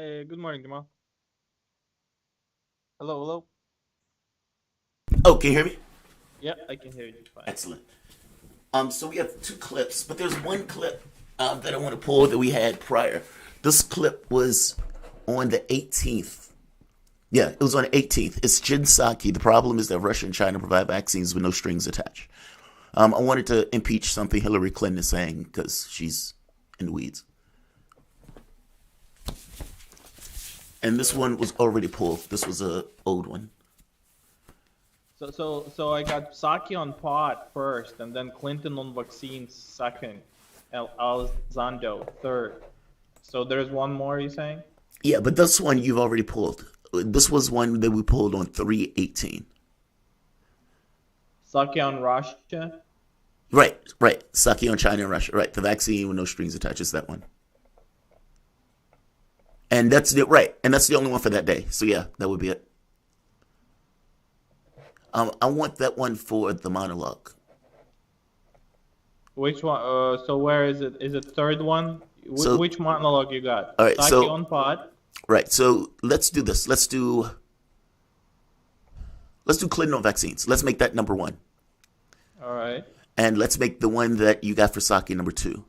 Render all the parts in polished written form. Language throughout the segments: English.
Hey, good morning, Jamal. Hello, hello. Oh, can you hear me? Yeah, I can hear you just fine. Excellent. So we have two clips, but there's one clip that I want to pull that we had prior. This clip was on the 18th. Yeah, it was on the 18th. It's Jin Saki. The problem is that Russia and China provide vaccines with no strings attached. I wanted to impeach something Hillary Clinton is saying because she's in the weeds. And this one was already pulled. This was a old one. So I got Saki on pot first, and then Clinton on vaccines second, and Alzando third. So there's one more, you saying? Yeah, but this one you've already pulled. This was one that we pulled on 318. Saki on Russia. Right, right. Saki on China and Russia. Right. The vaccine with no strings attached is that one. And that's the right. And that's the only one for that day. So yeah, that would be it. I want that one for the monologue. Which one? So where is it? Is it third one? So Which monologue you got? all right, Saki so on pot. right. So let's do this. Let's do Clinton on vaccines. Let's make that number one. All right. And let's make the one that you got for Saki number two.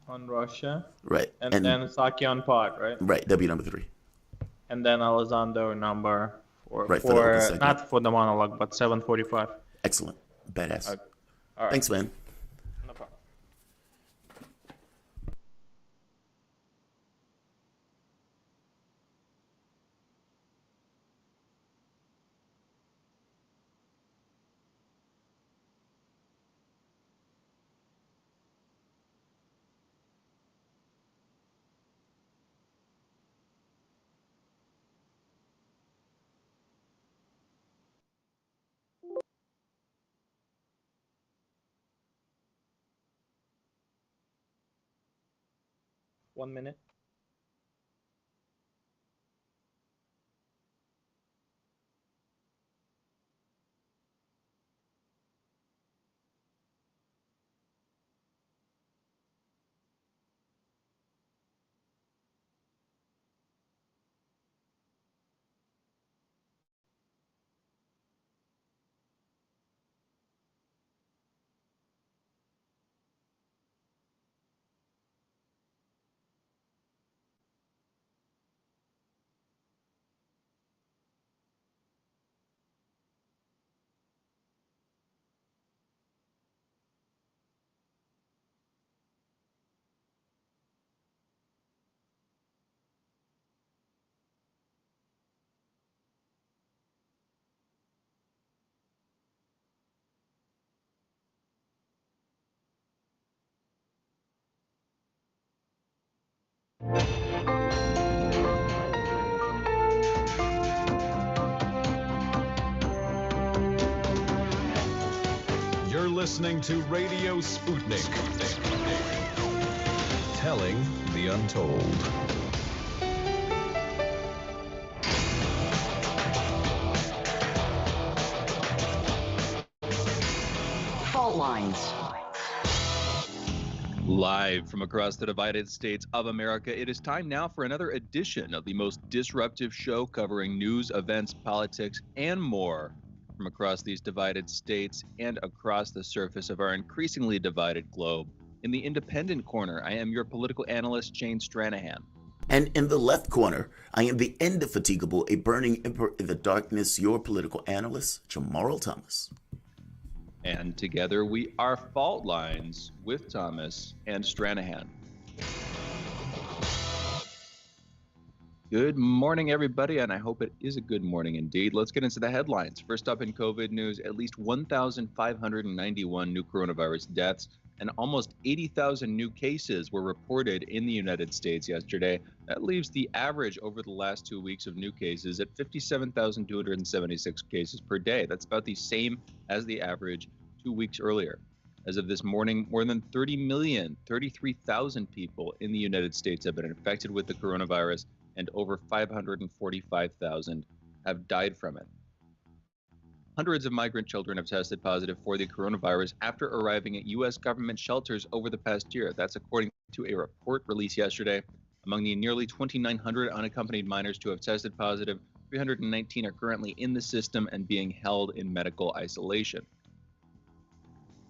On Russia, Right. and And then Saki on pot, right? right, that'd be number three. And then Alessandro number Right, for the open for segment. not for the monologue, but 7:45. Excellent. Badass. Okay. All right. Thanks, man. No problem. 1 minute. You're listening to Radio Sputnik. Telling the untold. Fault lines. Live from across the divided states of America, it is time now for another edition of the most disruptive show covering news, events, politics, and more from across these divided states and across the surface of our increasingly divided globe. In the independent corner, I am your political analyst, Jane Stranahan. And in the left corner, I am the indefatigable, a burning emperor in the darkness, your political analyst, Jamarl Thomas. And together we are Fault Lines with Thomas and Stranahan. Good morning, everybody, and I hope it is a good morning indeed. Let's get into the headlines. First up in COVID news, at least 1,591 new coronavirus deaths and almost 80,000 new cases were reported in the United States yesterday. That leaves the average over the last 2 weeks of new cases at 57,276 cases per day. That's about the same as the average 2 weeks earlier. As of this morning, more than 33,000 people in the United States have been infected with the coronavirus, and over 545,000 have died from it. Hundreds of migrant children have tested positive for the coronavirus after arriving at U.S. government shelters over the past year. That's according to a report released yesterday Among the nearly 2,900 unaccompanied minors to have tested positive, 319 are currently in the system and being held in medical isolation.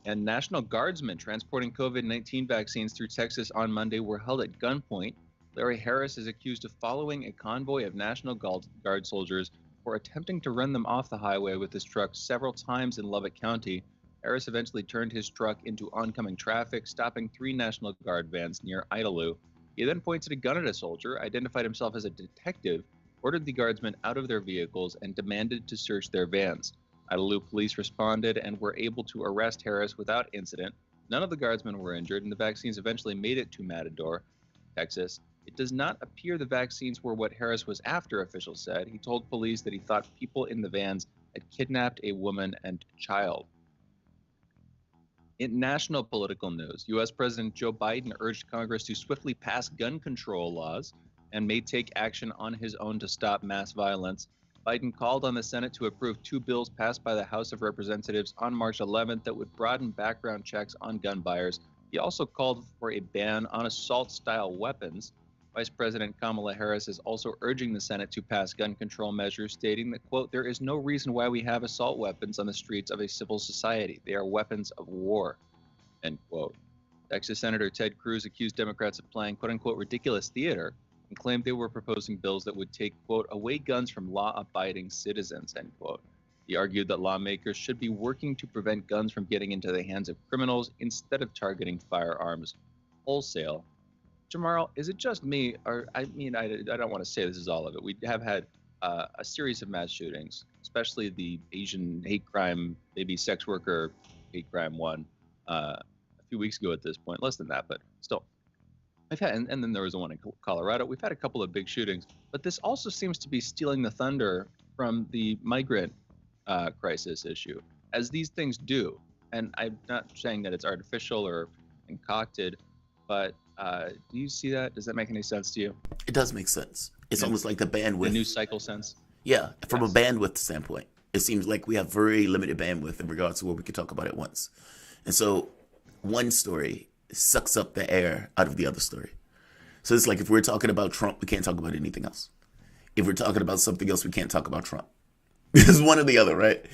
And National Guardsmen transporting COVID-19 vaccines through Texas on Monday were held at gunpoint. Larry Harris is accused of following a convoy of National Guard soldiers for attempting to run them off the highway with his truck several times in Lubbock County. Harris eventually turned his truck into oncoming traffic, stopping 3 National Guard vans near Idalou. He then pointed a gun at a soldier, identified himself as a detective, ordered the guardsmen out of their vehicles, and demanded to search their vans. Idalou police responded and were able to arrest Harris without incident. None of the guardsmen were injured, and the vaccines eventually made it to Matador, Texas. It does not appear the vaccines were what Harris was after, officials said. He told police that he thought people in the vans had kidnapped a woman and child. In national political news, U.S. President Joe Biden urged Congress to swiftly pass gun control laws and may take action on his own to stop mass violence. Biden called on the Senate to approve 2 bills passed by the House of Representatives on March 11th that would broaden background checks on gun buyers. He also called for a ban on assault-style weapons. Vice President Kamala Harris is also urging the Senate to pass gun control measures, stating that, quote, "There is no reason why we have assault weapons on the streets of a civil society. They are weapons of war," end quote. Texas Senator Ted Cruz accused Democrats of playing, quote-unquote, ridiculous theater and claimed they were proposing bills that would take, quote, away guns from law-abiding citizens, end quote. He argued that lawmakers should be working to prevent guns from getting into the hands of criminals instead of targeting firearms wholesale. Jamarl, is it just me, or I don't want to say this is all of it. We have had a series of mass shootings, especially the Asian hate crime, maybe sex worker hate crime one, a few weeks ago at this point, less than that, but still. We've had, and then there was the one in Colorado. We've had a couple of big shootings, but this also seems to be stealing the thunder from the migrant crisis issue, as these things do. And I'm not saying that it's artificial or concocted, but do you see that? Does that make any sense to you? It does make sense. It's almost like the bandwidth. The news cycle sense? Yeah, from a bandwidth standpoint, it seems like we have very limited bandwidth in regards to what we can talk about at once. And so one story sucks up the air out of the other story. So it's like if we're talking about Trump, we can't talk about anything else. If we're talking about something else, we can't talk about Trump. It's one or the other, right?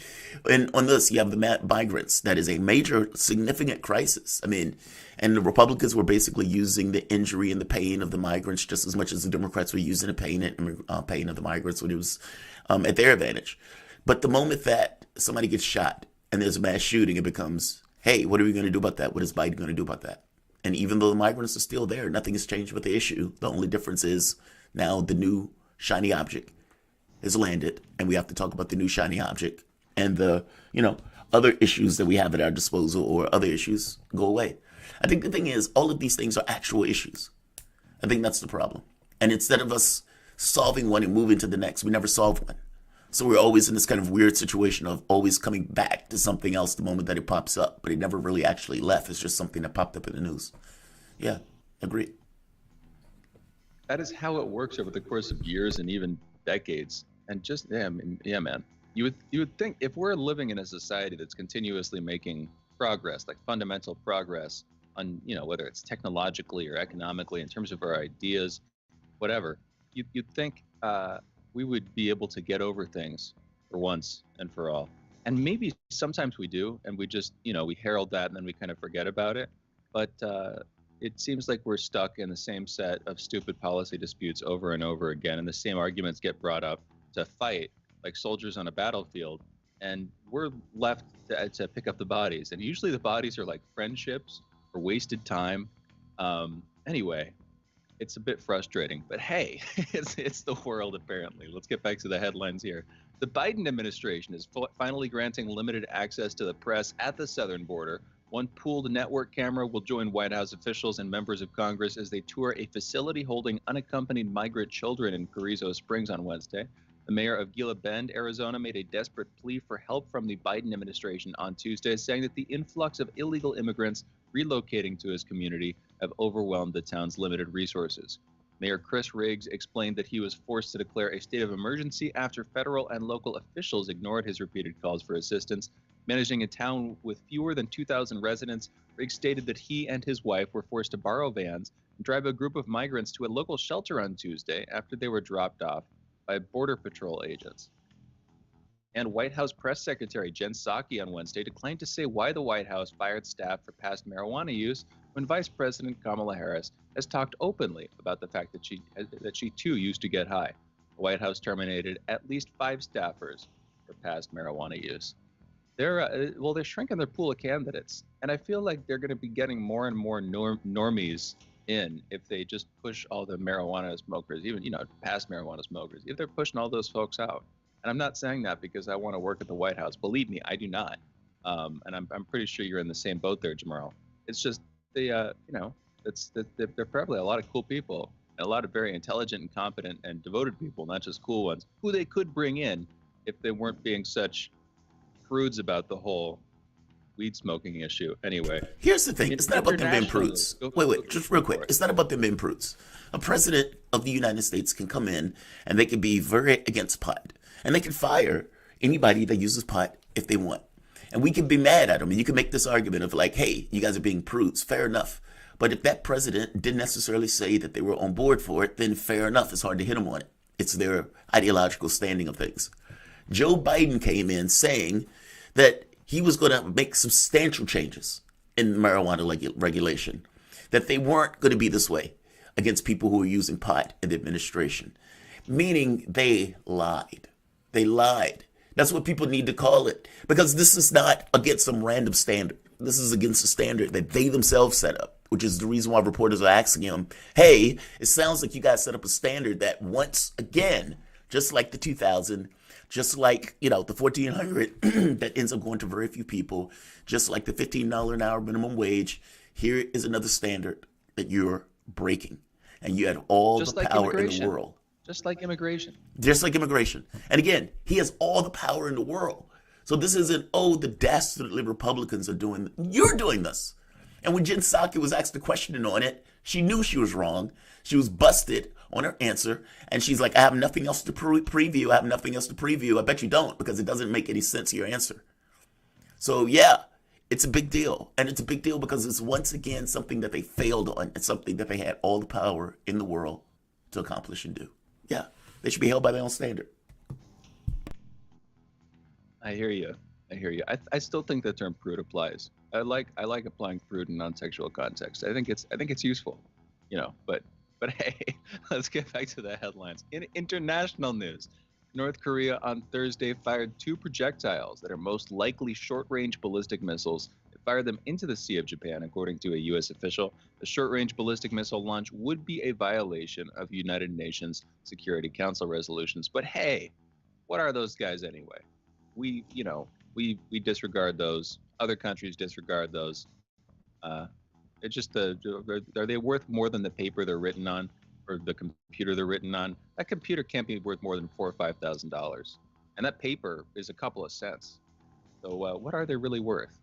And on this, you have the migrants. That is a major, significant crisis. I mean, and the Republicans were basically using the injury and the pain of the migrants just as much as the Democrats were using the pain of the migrants when it was at their advantage. But the moment that somebody gets shot and there's a mass shooting, it becomes, hey, what are we going to do about that? What is Biden going to do about that? And even though the migrants are still there, nothing has changed with the issue. The only difference is now the new shiny object has landed, and we have to talk about the new shiny object, and the, other issues that we have at our disposal or other issues go away. I think the thing is, all of these things are actual issues. I think that's the problem. And instead of us solving one and moving to the next, we never solve one. So we're always in this kind of weird situation of always coming back to something else the moment that it pops up, but it never really actually left. It's just something that popped up in the news. Yeah, agree. That is how it works over the course of years and even decades. And just, man, you would think if we're living in a society that's continuously making progress, like fundamental progress on, whether it's technologically or economically in terms of our ideas, whatever, you'd think we would be able to get over things for once and for all. And maybe sometimes we do, and we just, we herald that and then we kind of forget about it. But it seems like we're stuck in the same set of stupid policy disputes over and over again, and the same arguments get brought up to fight like soldiers on a battlefield, and we're left to pick up the bodies. And usually the bodies are like friendships or wasted time. Anyway, it's a bit frustrating, but hey, it's the world apparently. Let's get back to the headlines here. The Biden administration is finally granting limited access to the press at the southern border. One pooled network camera will join White House officials and members of Congress as they tour a facility holding unaccompanied migrant children in Carrizo Springs on Wednesday. The mayor of Gila Bend, Arizona, made a desperate plea for help from the Biden administration on Tuesday, saying that the influx of illegal immigrants relocating to his community have overwhelmed the town's limited resources. Mayor Chris Riggs explained that he was forced to declare a state of emergency after federal and local officials ignored his repeated calls for assistance. Managing a town with fewer than 2,000 residents, Riggs stated that he and his wife were forced to borrow vans and drive a group of migrants to a local shelter on Tuesday after they were dropped off by Border Patrol agents. And White House Press Secretary Jen Psaki on Wednesday declined to say why the White House fired staff for past marijuana use when Vice President Kamala Harris has talked openly about the fact that she too used to get high. The White House terminated at least 5 staffers for past marijuana use. They're shrinking their pool of candidates, and I feel like they're going to be getting more and more normies in if they just push all the marijuana smokers, even past marijuana smokers, if they're pushing all those folks out. And I'm not saying that because I want to work at the White House. Believe me, I do not. And I'm pretty sure you're in the same boat there, Jamarl. It's just they're probably a lot of cool people and a lot of very intelligent and competent and devoted people, not just cool ones, who they could bring in if they weren't being such prudes about the whole weed smoking issue. Anyway, here's the thing. It's not about them being prudes. Wait, just real quick. It's not about them being prudes. A president of the United States can come in and they can be very against pot. And they can fire anybody that uses pot if they want. And we can be mad at them. And you can make this argument of like, hey, you guys are being prudes. Fair enough. But if that president didn't necessarily say that they were on board for it, then fair enough. It's hard to hit them on it. It's their ideological standing of things. Joe Biden came in saying that he was going to make substantial changes in marijuana regulation, that they weren't going to be this way against people who are using pot in the administration, meaning they lied. They lied. That's what people need to call it, because this is not against some random standard. This is against a standard that they themselves set up, which is the reason why reporters are asking him, hey, it sounds like you guys set up a standard that once again, just like the 2000, just like, the 1400 that ends up going to very few people, just like the $15 an hour minimum wage, here is another standard that you're breaking. And you had all just the like power in the world. Just like immigration. Just like immigration. And again, he has all the power in the world. So this isn't, the dastardly Republicans are doing, you're doing this. And when Jen Psaki was asked the question on it, she knew she was wrong. She was busted on her answer. And she's like, I have nothing else to preview. I have nothing else to preview. I bet you don't, because it doesn't make any sense, your answer. So yeah, it's a big deal. And it's a big deal because it's once again something that they failed on. It's something that they had all the power in the world to accomplish and do. Yeah, they should be held by their own standard. I hear you. I still think the term prude applies. I like applying prude in non-sexual context. I think it's useful, But hey, let's get back to the headlines. In international news, North Korea on Thursday fired 2 projectiles that are most likely short-range ballistic missiles. It fired them into the Sea of Japan, according to a U.S. official. The short-range ballistic missile launch would be a violation of United Nations Security Council resolutions. But hey, what are those guys anyway? We disregard those. Other countries disregard those. It's just are they worth more than the paper they're written on, or the computer they're written on? That computer can't be worth more than $4,000 or $5,000, and that paper is a couple of cents. So what are they really worth?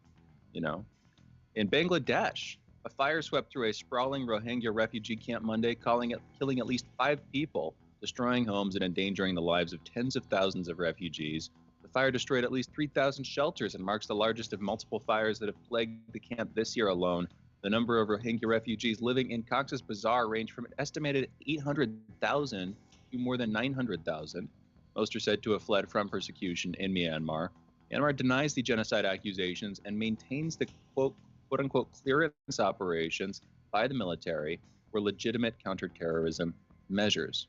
In Bangladesh, a fire swept through a sprawling Rohingya refugee camp Monday, killing at least 5 people, destroying homes and endangering the lives of tens of thousands of refugees. The fire destroyed at least 3,000 shelters and marks the largest of multiple fires that have plagued the camp this year alone. The number of Rohingya refugees living in Cox's Bazar range from an estimated 800,000 to more than 900,000. Most are said to have fled from persecution in Myanmar. Myanmar denies the genocide accusations and maintains the quote-unquote clearance operations by the military were legitimate counterterrorism measures.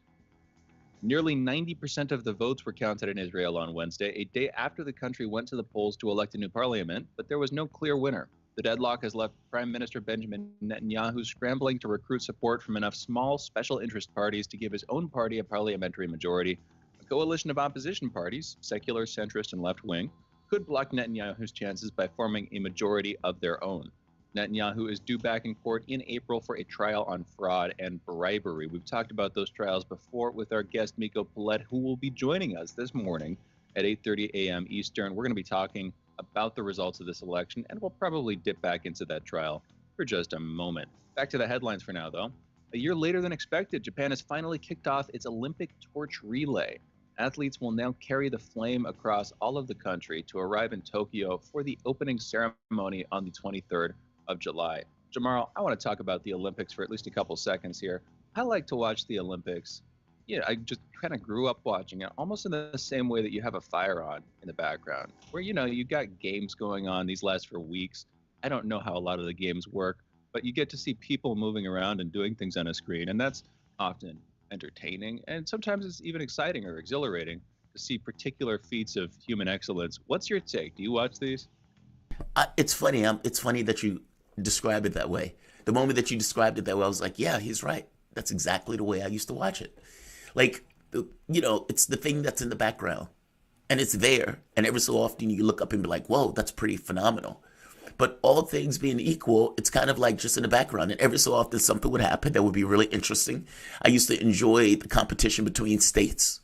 Nearly 90% of the votes were counted in Israel on Wednesday, a day after the country went to the polls to elect a new parliament, but there was no clear winner. The deadlock has left Prime Minister Benjamin Netanyahu scrambling to recruit support from enough small special interest parties to give his own party a parliamentary majority. A coalition of opposition parties, secular, centrist, and left-wing, could block Netanyahu's chances by forming a majority of their own. Netanyahu is due back in court in April for a trial on fraud and bribery. We've talked about those trials before with our guest Miko Paulette, who will be joining us this morning at 8:30 a.m. Eastern. We're going to be talking about the results of this election, and we'll probably dip back into that trial for just a moment. Back to the headlines for now, though. A year later than expected, Japan has finally kicked off its Olympic torch relay. Athletes will now carry the flame across all of the country to arrive in Tokyo for the opening ceremony on the 23rd of July. Jamarl, I want to talk about the Olympics for at least a couple seconds here. I like to watch the Olympics. Yeah, I just kind of grew up watching it almost in the same way that you have a fire on in the background, where, you got games going on. These last for weeks. I don't know how a lot of the games work, but you get to see people moving around and doing things on a screen. And that's often entertaining. And sometimes it's even exciting or exhilarating to see particular feats of human excellence. What's your take? Do you watch these? It's funny. It's funny that you describe it that way. The moment that you described it that way, I was like, yeah, he's right. That's exactly the way I used to watch it. Like, it's the thing that's in the background, and it's there. And every so often you look up and be like, whoa, that's pretty phenomenal. But all things being equal, it's kind of like just in the background. And every so often something would happen that would be really interesting. I used to enjoy the competition between states.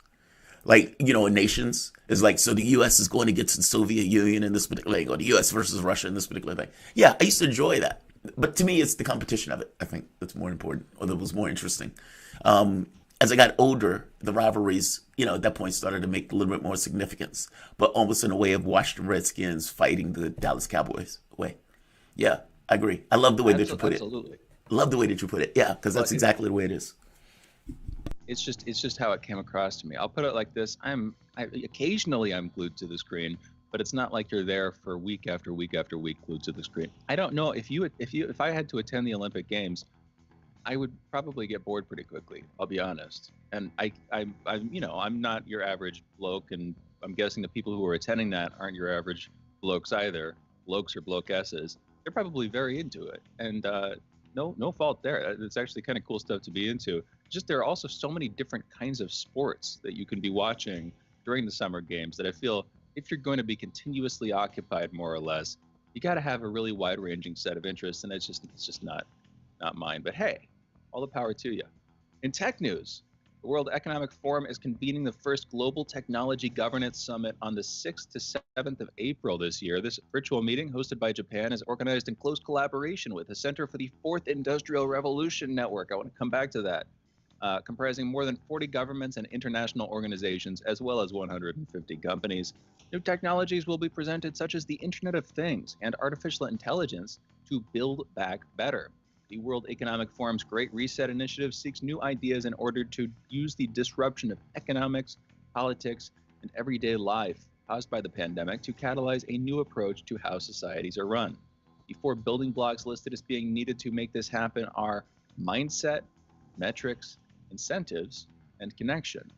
Like, in nations. It's like, so the U.S. is going against the Soviet Union in this particular thing, or the U.S. versus Russia in this particular thing. Yeah, I used to enjoy that. But to me, it's the competition of it, I think, that's more important, or that was more interesting. As I got older, the rivalries, at that point started to make a little bit more significance, but almost in a way of Washington Redskins fighting the Dallas Cowboys way. Yeah, I agree. I love the way that you put it. Absolutely. Love the way that you put it. Yeah, because that's exactly the way it is. It's just how it came across to me. I'll put it like this: occasionally I'm glued to the screen, but it's not like you're there for week after week after week glued to the screen. I don't know if I had to attend the Olympic Games, I would probably get bored pretty quickly. I'll be honest. And I'm not your average bloke, and I'm guessing the people who are attending that aren't your average blokes either. Blokes or blokesses. They're probably very into it, and no fault there. It's actually kind of cool stuff to be into. Just there are also so many different kinds of sports that you can be watching during the summer games that I feel if you're going to be continuously occupied more or less, you got to have a really wide-ranging set of interests, and it's just not mine. But hey, all the power to you. In tech news, the World Economic Forum is convening the first Global Technology Governance Summit on the 6th to 7th of April this year. This virtual meeting, hosted by Japan, is organized in close collaboration with the Center for the Fourth Industrial Revolution Network. I want to come back to that. Comprising more than 40 governments and international organizations, as well as 150 companies. New technologies will be presented, such as the Internet of Things and artificial intelligence, to build back better. The World Economic Forum's Great Reset initiative seeks new ideas in order to use the disruption of economics, politics, and everyday life caused by the pandemic to catalyze a new approach to how societies are run. The 4 building blocks listed as being needed to make this happen are mindset, metrics, incentives, and connection,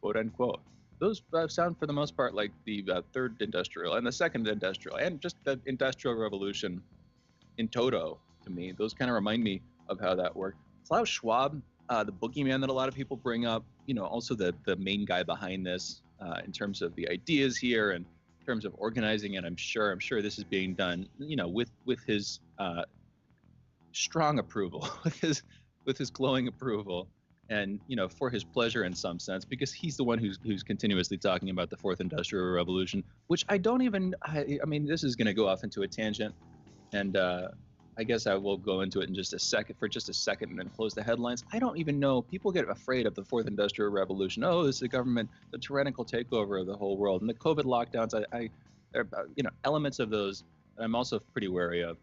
quote unquote. Those sound for the most part like the third industrial and the second industrial and just the industrial revolution in toto to me. Those kind of remind me of how that worked. Klaus Schwab, the boogeyman that a lot of people bring up, also the main guy behind this in terms of the ideas here and in terms of organizing it. I'm sure this is being done, with his strong approval, with his glowing approval. And for his pleasure in some sense, because he's the one who's continuously talking about the fourth industrial revolution, which I mean, this is going to go off into a tangent, and I guess I will go into it in just a second, and then close the headlines. I don't even know. People get afraid of the fourth industrial revolution. Oh, this is the tyrannical takeover of the whole world, and the COVID lockdowns. There are elements of those that I'm also pretty wary of.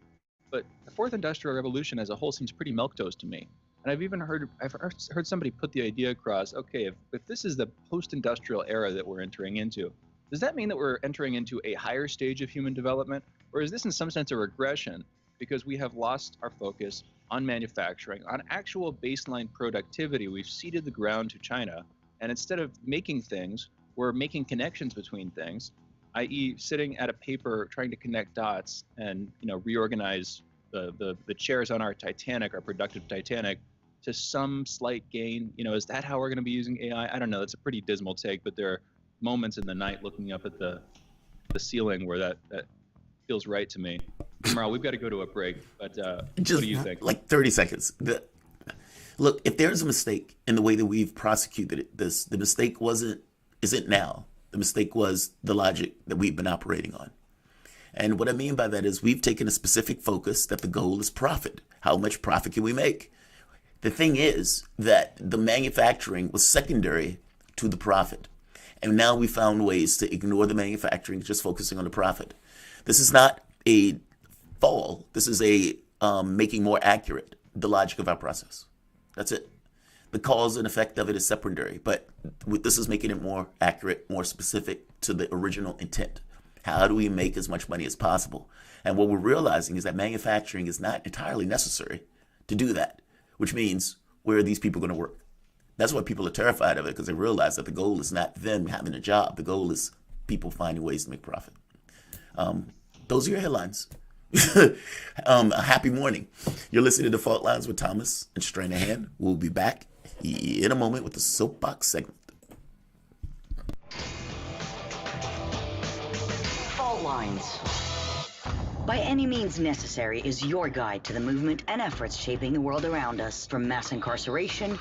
But the fourth industrial revolution as a whole seems pretty milquetoast to me. And I've heard somebody put the idea across, okay, if this is the post-industrial era that we're entering into, does that mean that we're entering into a higher stage of human development? Or is this in some sense a regression because we have lost our focus on manufacturing, on actual baseline productivity? We've ceded the ground to China, and instead of making things, we're making connections between things, i.e. sitting at a paper trying to connect dots and reorganize the chairs on our Titanic, our productive Titanic, to some slight gain. Is that how we're going to be using AI? I don't know. It's a pretty dismal take, but there are moments in the night looking up at the ceiling where that feels right to me. Jamarl, we've got to go to a break, but what do you think? Like 30 seconds. Look, if there's a mistake in the way that we've prosecuted this, the mistake isn't now. The mistake was the logic that we've been operating on. And what I mean by that is we've taken a specific focus that the goal is profit. How much profit can we make? The thing is that the manufacturing was secondary to the profit. And now we found ways to ignore the manufacturing, just focusing on the profit. This is not a fall. This is a making more accurate the logic of our process. That's it. The cause and effect of it is secondary, but this is making it more accurate, more specific to the original intent. How do we make as much money as possible? And what we're realizing is that manufacturing is not entirely necessary to do that, which means where are these people going to work? That's why people are terrified of it, because they realize that the goal is not them having a job. The goal is people finding ways to make profit. Those are your headlines. A happy morning. You're listening to Fault Lines with Thomas and Stranahan. We'll be back in a moment with the Soapbox segment. Fault lines. By Any Means Necessary is your guide to the movement and efforts shaping the world around us, from mass incarceration.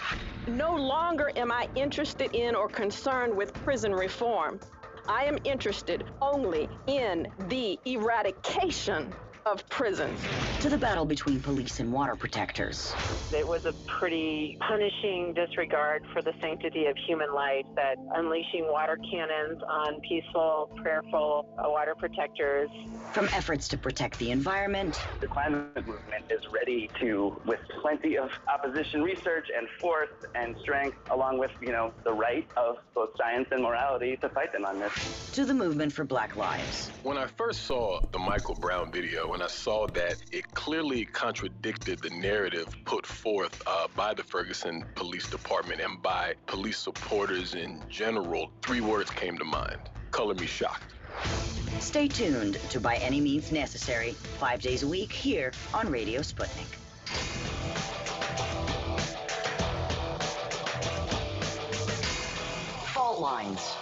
No longer am I interested in or concerned with prison reform. I am interested only in the eradication of prisons. To the battle between police and water protectors. It was a pretty punishing disregard for the sanctity of human life, that unleashing water cannons on peaceful, prayerful water protectors. From efforts to protect the environment. The climate movement is ready to, with plenty of opposition research and force and strength, along with, the right of both science and morality, to fight them on this. To the movement for Black Lives. When I first saw the Michael Brown video, and I saw that it clearly contradicted the narrative put forth by the Ferguson Police Department and by police supporters in general, 3 words came to mind: color me shocked. Stay tuned to By Any Means Necessary, 5 days a week here on Radio Sputnik. Fault lines.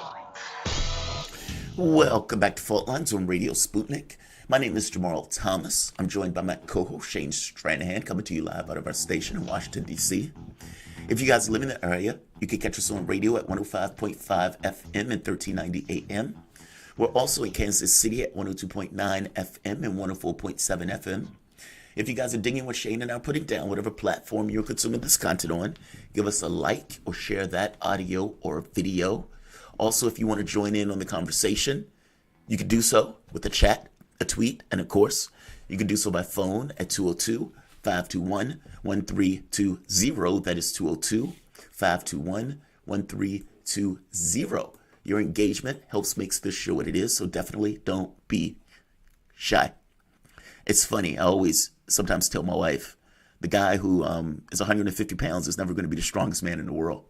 Welcome back to Fault Lines on Radio Sputnik. My name is Jamarl Thomas. I'm joined by my co-host Shane Stranahan, coming to you live out of our station in Washington, D.C. If you guys live in the area, you can catch us on radio at 105.5 FM and 1390 AM. We're also in Kansas City at 102.9 FM and 104.7 FM. If you guys are digging what Shane and I are putting down, whatever platform you're consuming this content on, give us a like or share that audio or video. Also, if you want to join in on the conversation, you can do so with a chat, a tweet, and of course, you can do so by phone at 202-521-1320. That is 202-521-1320. Your engagement helps makes this show what it is, so definitely don't be shy. It's funny, I always sometimes tell my wife, the guy who is 150 pounds is never going to be the strongest man in the world.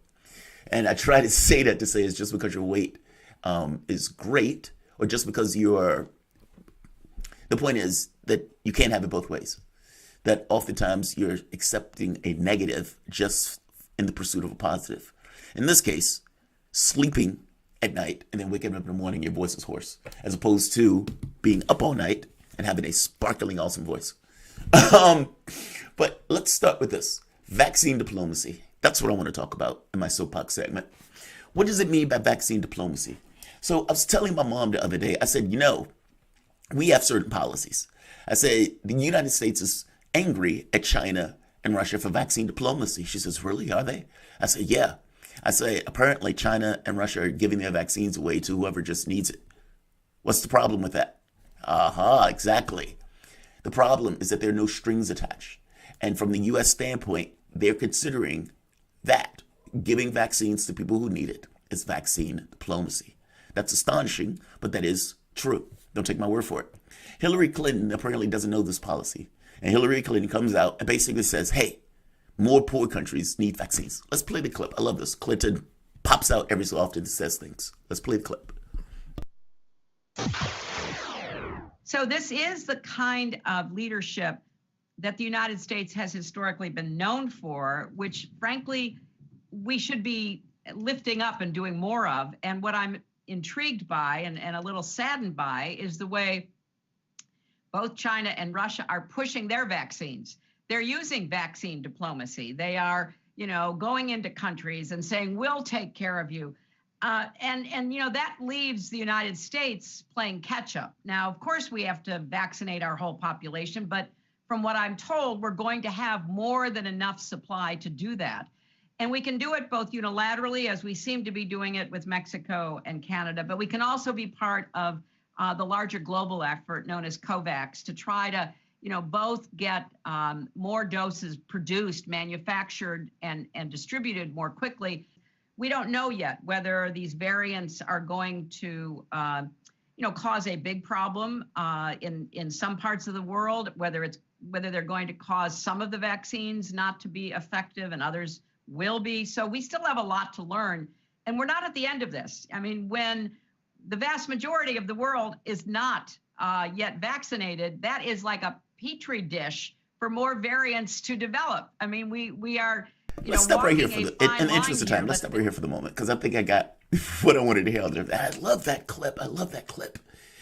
And I try to say that to say it's just because your weight is great, or just because you're... The point is that you can't have it both ways. That oftentimes you're accepting a negative just in the pursuit of a positive. In this case, sleeping at night and then waking up in the morning, your voice is hoarse, as opposed to being up all night and having a sparkling, awesome voice. But let's start with this. Vaccine diplomacy. That's what I want to talk about in my soapbox segment. What does it mean by vaccine diplomacy? So I was telling my mom the other day, I said, we have certain policies. I say the United States is angry at China and Russia for vaccine diplomacy. She says, really, are they? I say, yeah. I say, apparently China and Russia are giving their vaccines away to whoever just needs it. What's the problem with that? Exactly. The problem is that there are no strings attached. And from the U.S. standpoint, they're considering that giving vaccines to people who need it is vaccine diplomacy. That's astonishing, but that is true. Don't take my word for it. Hillary Clinton apparently doesn't know this policy. And Hillary Clinton comes out and basically says, hey, more poor countries need vaccines. Let's play the clip. I love this. Clinton pops out every so often and says things. Let's play the clip. So this is the kind of leadership that the United States has historically been known for, which frankly, we should be lifting up and doing more of. And what I'm intrigued by and a little saddened by is the way both China and Russia are pushing their vaccines. They're using vaccine diplomacy. They are, going into countries and saying, we'll take care of you. That leaves the United States playing catch up. Now, of course, we have to vaccinate our whole population, but from what I'm told, we're going to have more than enough supply to do that. And we can do it both unilaterally, as we seem to be doing it with Mexico and Canada, but we can also be part of the larger global effort known as COVAX to try to both get more doses produced, manufactured, and distributed more quickly. We don't know yet whether these variants are going to, cause a big problem in some parts of the world, whether they're going to cause some of the vaccines not to be effective and others will be. So we still have a lot to learn, and we're not at the end of this. I mean, when the vast majority of the world is not yet vaccinated, that is like a petri dish for more variants to develop. I mean, we are. Let's stop right here in the interest of time. Let's stop right here for the moment, because I think I got what I wanted to hear. I love that clip.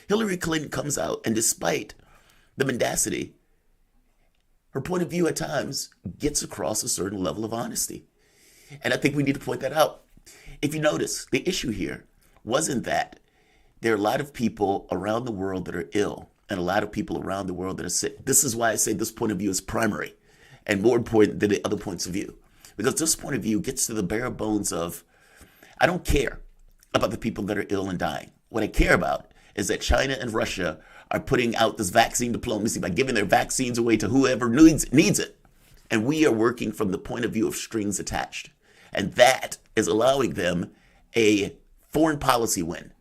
Hillary Clinton comes out, and despite the mendacity, her point of view at times gets across a certain level of honesty. And I think we need to point that out. If you notice, the issue here wasn't that there are a lot of people around the world that are ill and a lot of people around the world that are sick. This is why I say this point of view is primary and more important than the other points of view. Because this point of view gets to the bare bones of, I don't care about the people that are ill and dying. What I care about is that China and Russia are putting out this vaccine diplomacy by giving their vaccines away to whoever needs it. And we are working from the point of view of strings attached. And that is allowing them a foreign policy win,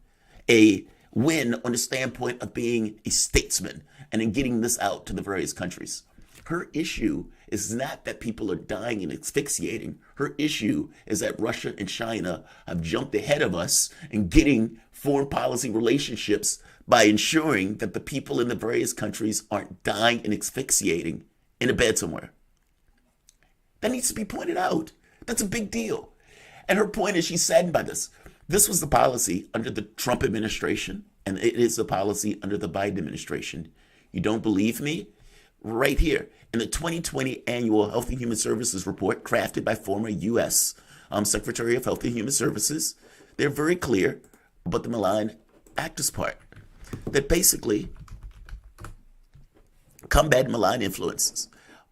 a win on the standpoint of being a statesman and in getting this out to the various countries. Her issue is not that people are dying and asphyxiating. Her issue is that Russia and China have jumped ahead of us in getting foreign policy relationships by ensuring that the people in the various countries aren't dying and asphyxiating in a bed somewhere. That needs to be pointed out. That's a big deal. And her point is she's saddened by this. This was the policy under the Trump administration, and it is the policy under the Biden administration. You don't believe me? Right here in the 2020 annual Health and Human Services report crafted by former U.S. Secretary of Health and Human Services, they're very clear about the malign actors part. That basically combat malign influences.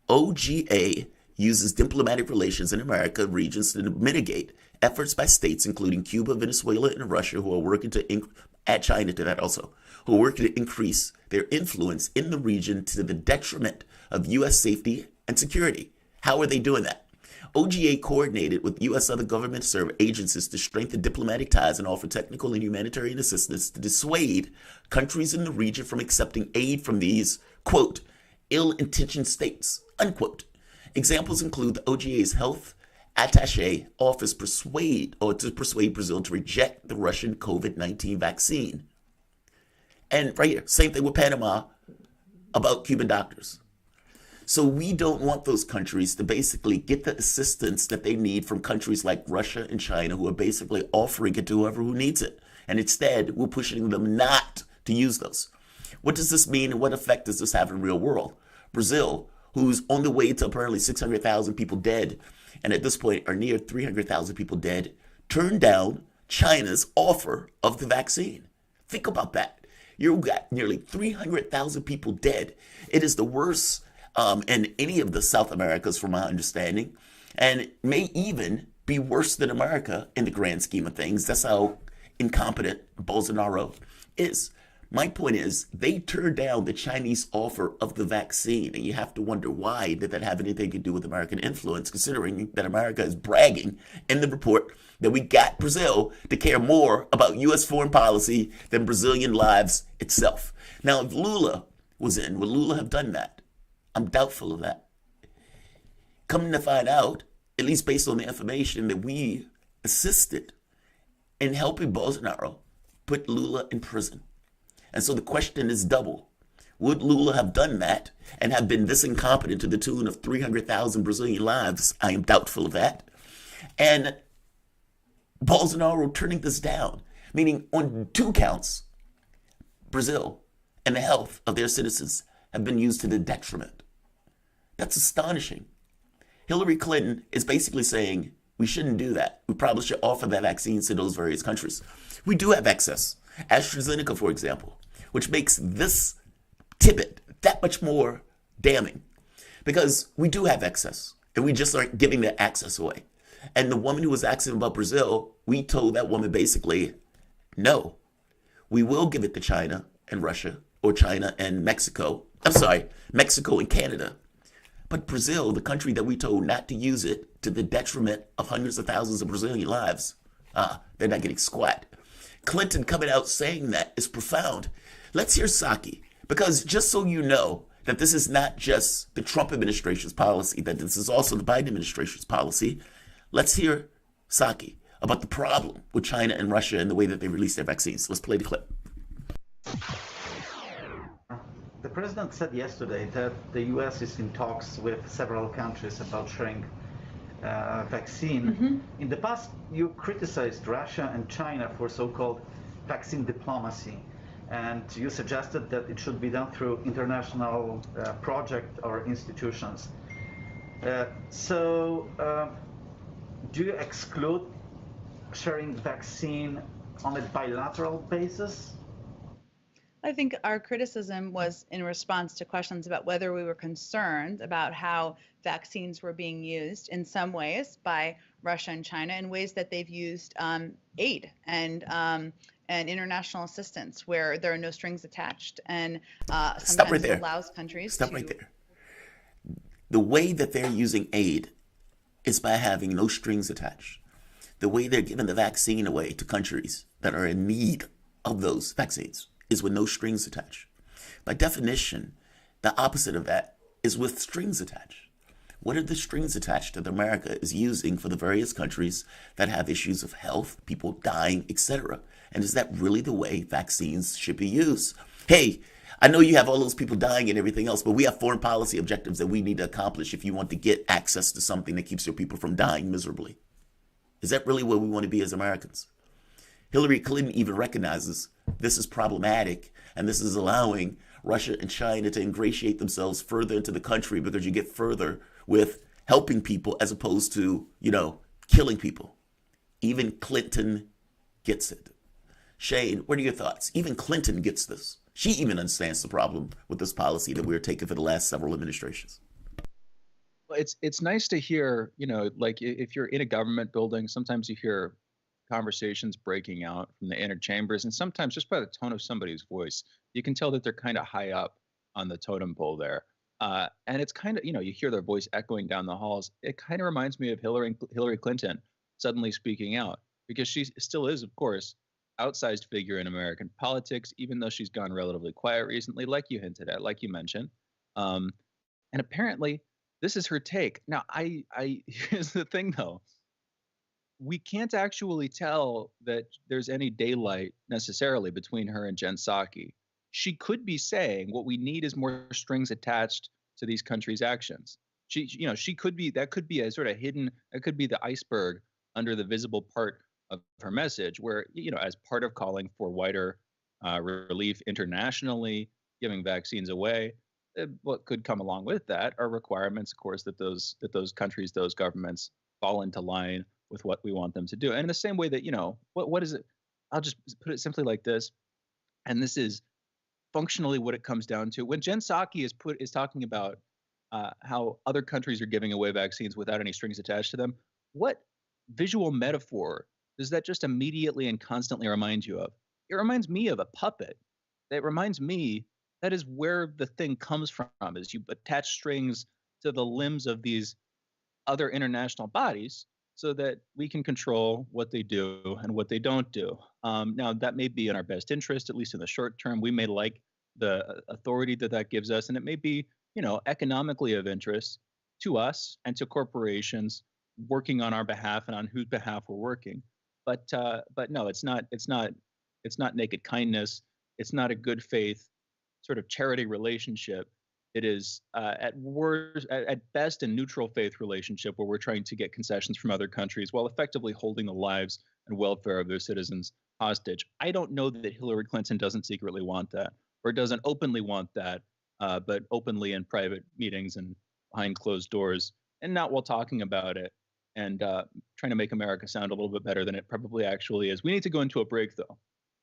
OGA uses diplomatic relations in America regions to mitigate efforts by states including Cuba, Venezuela, and Russia who are working to add China to that also, who are working to increase their influence in the region to the detriment of U.S. safety and security. How are they doing that? OGA coordinated with U.S. other government agencies to strengthen diplomatic ties and offer technical and humanitarian assistance to dissuade countries in the region from accepting aid from these, quote, ill-intentioned states, unquote. Examples include the OGA's health attaché office to persuade Brazil to reject the Russian COVID-19 vaccine. And right here, same thing with Panama about Cuban doctors. So we don't want those countries to basically get the assistance that they need from countries like Russia and China, who are basically offering it to whoever who needs it. And instead, we're pushing them not to use those. What does this mean and what effect does this have in the real world? Brazil, who's on the way to apparently 600,000 people dead, and at this point are near 300,000 people dead, turned down China's offer of the vaccine. Think about that. You've got nearly 300,000 people dead. It is the worst in any of the South Americas, from my understanding, and it may even be worse than America in the grand scheme of things. That's how incompetent Bolsonaro is. My point is, they turned down the Chinese offer of the vaccine, and you have to wonder why did that have anything to do with American influence, considering that America is bragging in the report that we got Brazil to care more about U.S. foreign policy than Brazilian lives itself. Now, if Lula was in, would Lula have done that? I'm doubtful of that. Coming to find out, at least based on the information, that we assisted in helping Bolsonaro put Lula in prison. And so the question is double. Would Lula have done that and have been this incompetent to the tune of 300,000 Brazilian lives? I am doubtful of that. And Bolsonaro turning this down, meaning on 2 counts, Brazil and the health of their citizens have been used to the detriment. That's astonishing. Hillary Clinton is basically saying we shouldn't do that. We probably should offer that vaccines to those various countries. We do have access. AstraZeneca, for example, which makes this tidbit that much more damning, because we do have access and we just aren't giving that access away. And the woman who was asking about Brazil, we told that woman basically, no, we will give it to China and Russia, or China and Mexico, I'm sorry, Mexico and Canada. But Brazil, the country that we told not to use it to the detriment of hundreds of thousands of Brazilian lives, they're not getting squat. Clinton coming out saying that is profound. Let's hear Psaki, because just so you know that this is not just the Trump administration's policy, that this is also the Biden administration's policy, let's hear Psaki about the problem with China and Russia and the way that they release their vaccines. Let's play the clip. The president said yesterday that the U.S. is in talks with several countries about sharing vaccine. In the past, you criticized Russia and China for so-called vaccine diplomacy, and you suggested that it should be done through international project or institutions. Do you exclude sharing vaccine on a bilateral basis? I think our criticism was in response to questions about whether we were concerned about how vaccines were being used in some ways by Russia and China, in ways that they've used aid and international assistance where there are no strings attached, and Stop right there. allows countries Stop to... right there. The way that they're using aid is by having no strings attached. The way they're giving the vaccine away to countries that are in need of those vaccines is with no strings attached. By definition, the opposite of that is with strings attached. What are the strings attached that America is using for the various countries that have issues of health, people dying, etc.? And is that really the way vaccines should be used? Hey, I know you have all those people dying and everything else, but we have foreign policy objectives that we need to accomplish if you want to get access to something that keeps your people from dying miserably. Is that really where we want to be as Americans? Hillary Clinton even recognizes this is problematic, and this is allowing Russia and China to ingratiate themselves further into the country, because you get further with helping people as opposed to, killing people. Even Clinton gets it. Shane, what are your thoughts? Even Clinton gets this. She even understands the problem with this policy that we're taking for the last several administrations. Well, it's nice to hear, like if you're in a government building, sometimes you hear conversations breaking out from the inner chambers, and sometimes just by the tone of somebody's voice, you can tell that they're kind of high up on the totem pole there. And it's kind of, you hear their voice echoing down the halls. It kind of reminds me of Hillary Clinton suddenly speaking out, because she still is, of course, outsized figure in American politics, even though she's gone relatively quiet recently, like you hinted at, like you mentioned. And apparently, this is her take. Now, here's the thing, though. We can't actually tell that there's any daylight necessarily between her and Jen Psaki. She could be saying what we need is more strings attached to these countries' actions. She could be, that could be a sort of hidden, that could be the iceberg under the visible part of her message, where, as part of calling for wider relief internationally, giving vaccines away, what could come along with that are requirements, of course, that those countries, those governments fall into line with what we want them to do. And in the same way that, what is it? I'll just put it simply like this. And this is functionally what it comes down to. When Jen Psaki is talking about how other countries are giving away vaccines without any strings attached to them, what visual metaphor does that just immediately and constantly remind you of? It reminds me of a puppet. It reminds me that is where the thing comes from, is you attach strings to the limbs of these other international bodies so that we can control what they do and what they don't do. Now, that may be in our best interest, at least in the short term. We may like the authority that gives us, and it may be, economically of interest to us and to corporations working on our behalf and on whose behalf we're working. But no, it's not naked kindness. It's not a good faith sort of charity relationship. It is at best a neutral faith relationship where we're trying to get concessions from other countries while effectively holding the lives and welfare of their citizens hostage. I don't know that Hillary Clinton doesn't secretly want that, or doesn't openly want that, but openly in private meetings and behind closed doors, and not while talking about it and trying to make America sound a little bit better than it probably actually is. We need to go into a break, though.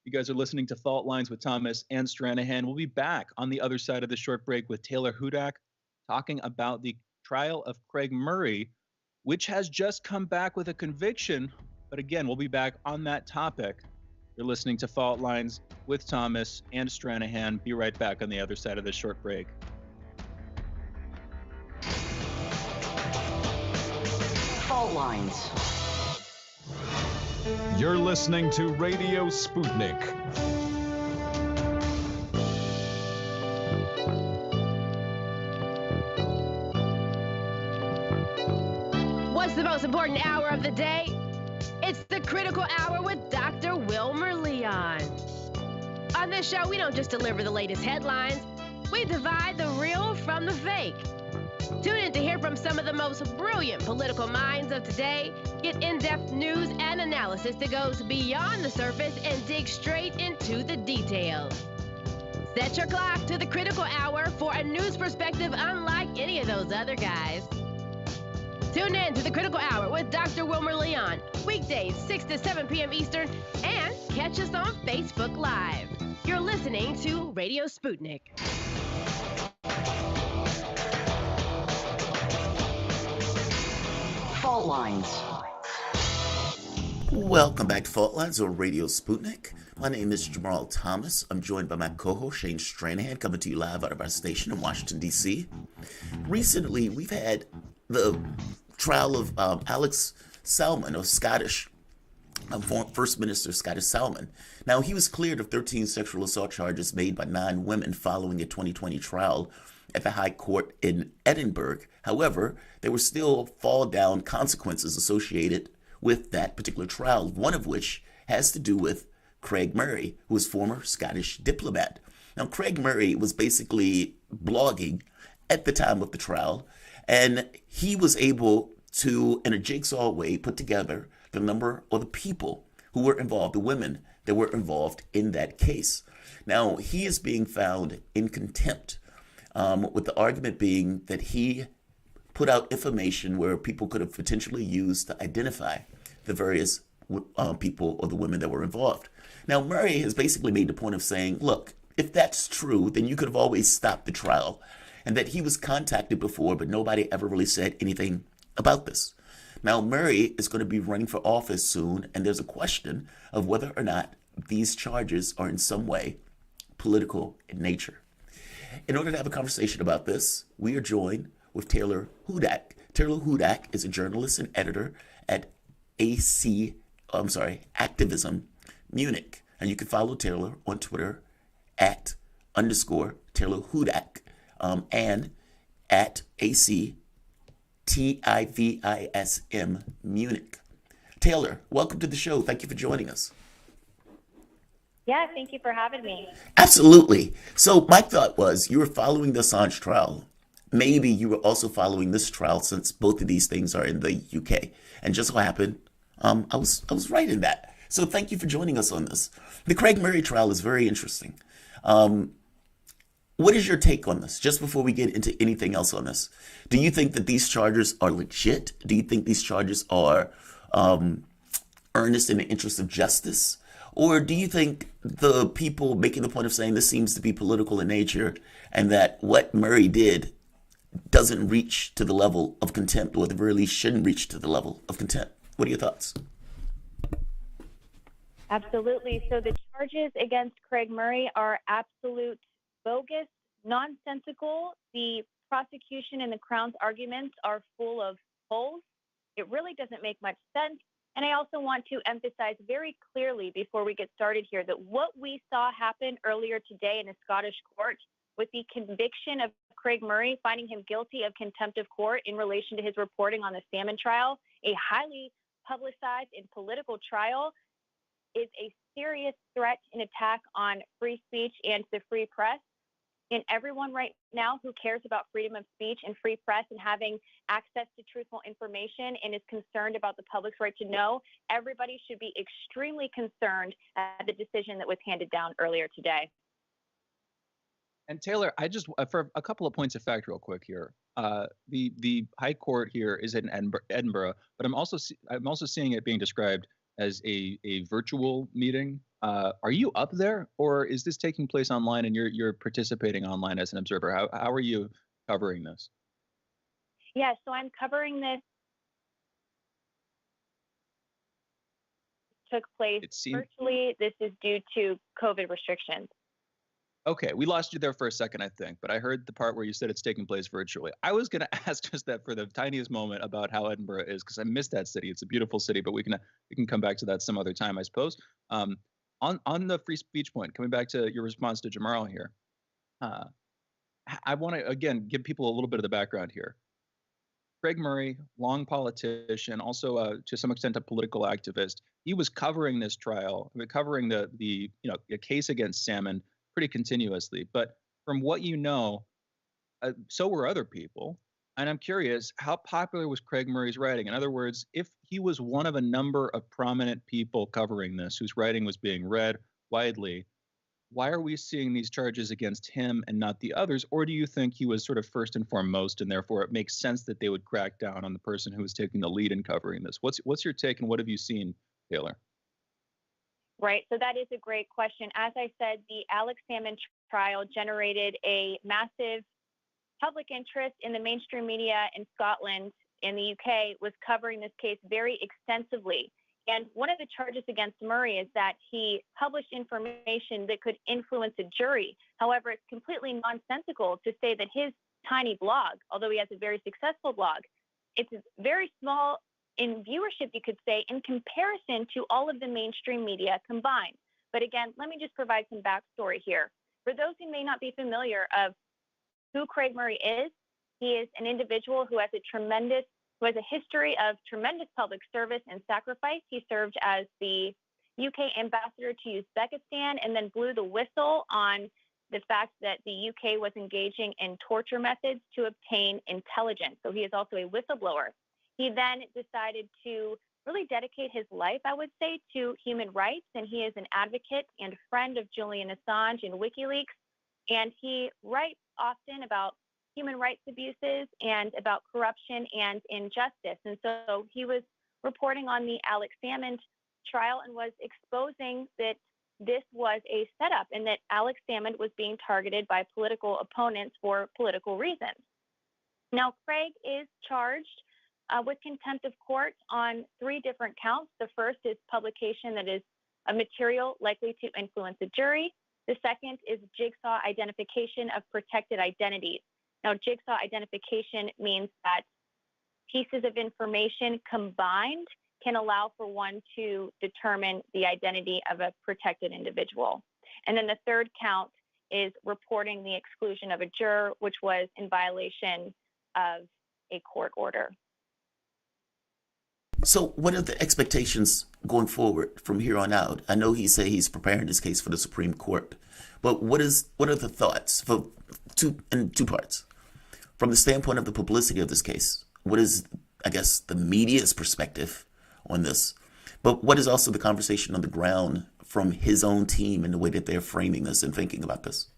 You guys are listening to Fault Lines with Thomas and Stranahan. We'll be back on the other side of the short break with Taylor Hudak talking about the trial of Craig Murray, which has just come back with a conviction. But again, we'll be back on that topic. You're listening to Fault Lines with Thomas and Stranahan. Be right back on the other side of this short break. Fault lines. You're listening to Radio Sputnik. What's the most important hour of the day? It's the Critical Hour with Dr. Wilmer Leon. On this show, we don't just deliver the latest headlines, we divide the real from the fake. Tune in to hear from some of the most brilliant political minds of today, get in-depth news and analysis that goes beyond the surface and dig straight into the details. Set your clock to the Critical Hour for a news perspective unlike any of those other guys. Tune in to the Critical Hour with Dr. Wilmer Leon, weekdays 6 to 7 p.m. Eastern, and catch us on Facebook Live. You're listening to Radio Sputnik. Fault lines. Welcome back to Fault Lines on Radio Sputnik. My name is Jamarl Thomas. I'm joined by my co-host Shane Stranahan, coming to you live out of our station in Washington, D.C. Recently, we've had the trial of Alex Salmond, or Scottish, First Minister Scottish Salmond. Now, he was cleared of 13 sexual assault charges made by 9 women following a 2020 trial at the High Court in Edinburgh. However, there were still fall-down consequences associated with that particular trial, one of which has to do with Craig Murray, who was former Scottish diplomat. Now, Craig Murray was basically blogging at the time of the trial, and he was able to, in a jigsaw way, put together the number or the people who were involved, the women that were involved in that case. Now, he is being found in contempt, with the argument being that he put out information where people could have potentially used to identify the various people or the women that were involved. Now, Murray has basically made the point of saying, look, if that's true, then you could have always stopped the trial, and that he was contacted before, but nobody ever really said anything about this. Now, Murray is going to be running for office soon, and there's a question of whether or not these charges are in some way political in nature. In order to have a conversation about this, we are joined with Taylor Hudak. Taylor Hudak is a journalist and editor at Activism Munich. And you can follow Taylor on Twitter at _Taylor Hudak and at ACTIVISM Munich. Taylor, welcome to the show. Thank you for joining us. Yeah, thank you for having me. Absolutely. So my thought was you were following the Assange trial. Maybe you were also following this trial since both of these things are in the UK. And just so happened, I was right in that. So thank you for joining us on this. The Craig Murray trial is very interesting. What is your take on this? Just before we get into anything else on this, do you think that these charges are legit? Do you think these charges are earnest in the interest of justice? Or do you think the people making the point of saying this seems to be political in nature and that what Murray did doesn't reach to the level of contempt, or at the very least shouldn't reach to the level of contempt? What are your thoughts? Absolutely. So the charges against Craig Murray are absolute bogus, nonsensical. The prosecution and the Crown's arguments are full of holes. It really doesn't make much sense. And I also want to emphasize very clearly before we get started here that what we saw happen earlier today in a Scottish court with the conviction of Craig Murray, finding him guilty of contempt of court in relation to his reporting on the Salmond trial, a highly publicized and political trial, is a serious threat and attack on free speech and the free press. And everyone right now who cares about freedom of speech and free press and having access to truthful information and is concerned about the public's right to know, everybody should be extremely concerned at the decision that was handed down earlier today. And Taylor, I just, for a couple of points of fact real quick here, the High Court here is in Edinburgh, but I'm also seeing it being described as a virtual meeting. Are you up there, or is this taking place online and you're participating online as an observer? How are you covering this? Yeah, so I'm covering this. Took place virtually. This is due to COVID restrictions. Okay, we lost you there for a second, I think, but I heard the part where you said it's taking place virtually. I was going to ask just that for the tiniest moment about how Edinburgh is, because I miss that city. It's a beautiful city, but we can come back to that some other time, I suppose. On the free speech point, coming back to your response to Jamarl here, uh, I want to again give people a little bit of the background here. Craig Murray, long politician, also to some extent a political activist. He was covering this trial, covering the a case against Salmon pretty continuously. But from what you know, so were other people. And I'm curious, how popular was Craig Murray's writing? In other words, if he was one of a number of prominent people covering this, whose writing was being read widely, why are we seeing these charges against him and not the others? Or do you think he was sort of first and foremost, and therefore it makes sense that they would crack down on the person who was taking the lead in covering this? What's your take, and what have you seen, Taylor? Right. So that is a great question. As I said, the Alex Salmon trial generated a massive public interest in the mainstream media in Scotland and the UK was covering this case very extensively. And one of the charges against Murray is that he published information that could influence a jury. However, it's completely nonsensical to say that his tiny blog, although he has a very successful blog, it's very small in viewership, you could say, in comparison to all of the mainstream media combined. But again, let me just provide some backstory here. For those who may not be familiar of who Craig Murray is, he is an individual who has a history of tremendous public service and sacrifice. He served as the UK ambassador to Uzbekistan and then blew the whistle on the fact that the UK was engaging in torture methods to obtain intelligence. So he is also a whistleblower. He then decided to really dedicate his life, I would say, to human rights. And he is an advocate and friend of Julian Assange and WikiLeaks. And he writes often about human rights abuses and about corruption and injustice. And so he was reporting on the Alex Salmon trial and was exposing that this was a setup and that Alex Salmon was being targeted by political opponents for political reasons. Now, Craig is charged with contempt of court on 3 different counts. The first is publication that is a material likely to influence a jury. The second is jigsaw identification of protected identities. Now, jigsaw identification means that pieces of information combined can allow for one to determine the identity of a protected individual. And then the third count is reporting the exclusion of a juror, which was in violation of a court order. So what are the expectations going forward from here on out? I know he said he's preparing this case for the Supreme Court, but what are the thoughts in two parts? From the standpoint of the publicity of this case, what is, I guess, the media's perspective on this? But what is also the conversation on the ground from his own team and the way that they're framing this and thinking about this?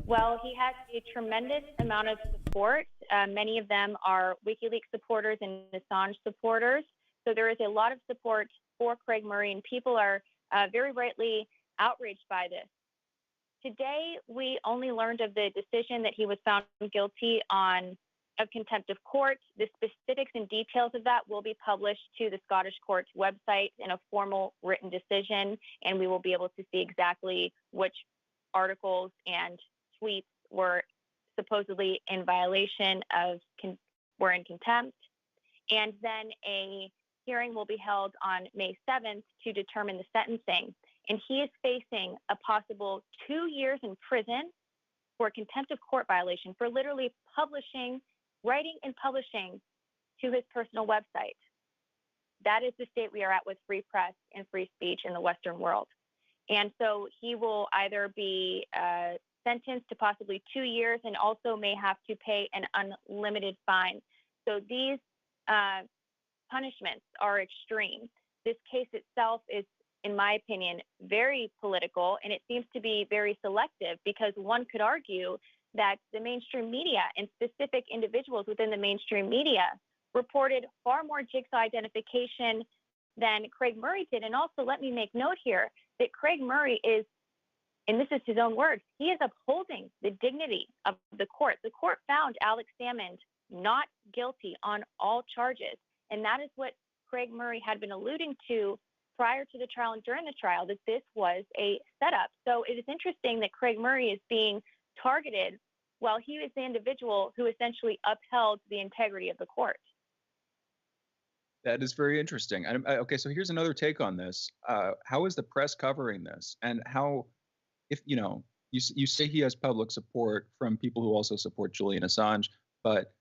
Well, he has a tremendous amount of support. Many of them are WikiLeaks supporters and Assange supporters. So there is a lot of support for Craig Murray, and people are very rightly outraged by this. Today, we only learned of the decision that he was found guilty of contempt of court. The specifics and details of that will be published to the Scottish court's website in a formal written decision, and we will be able to see exactly which articles and tweets were supposedly in violation of, were in contempt. And then a hearing will be held on May 7th to determine the sentencing. And he is facing a possible 2 years in prison for contempt of court violation for literally writing and publishing to his personal website. That is the state we are at with free press and free speech in the Western world. And so he will either be sentenced to possibly 2 years and also may have to pay an unlimited fine. So these punishments are extreme. This case itself is, in my opinion, very political, and it seems to be very selective because one could argue that the mainstream media and specific individuals within the mainstream media reported far more jigsaw identification than Craig Murray did. And also, let me make note here that Craig Murray is, and this is his own words, he is upholding the dignity of the court. The court found Alex Salmon not guilty on all charges. And that is what Craig Murray had been alluding to prior to the trial and during the trial that this was a setup. So it is interesting that Craig Murray is being targeted while he was the individual who essentially upheld the integrity of the court. That is very interesting. Okay, so here's another take on this. How is the press covering this? And how, if you say he has public support from people who also support Julian Assange, but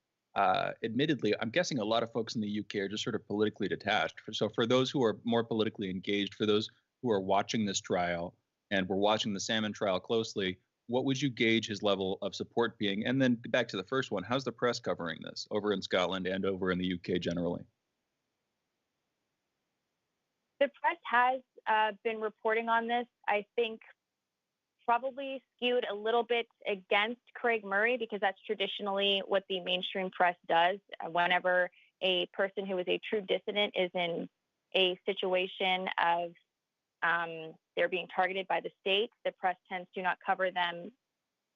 admittedly, I'm guessing a lot of folks in the UK are just sort of politically detached. So for those who are more politically engaged, for those who are watching this trial and we're watching the Salmon trial closely, what would you gauge his level of support being? And then back to the first one, how's the press covering this over in Scotland and over in the UK generally? The press has been reporting on this, I think, probably skewed a little bit against Craig Murray because that's traditionally what the mainstream press does. Whenever a person who is a true dissident is in a situation of they're being targeted by the state, the press tends to not cover them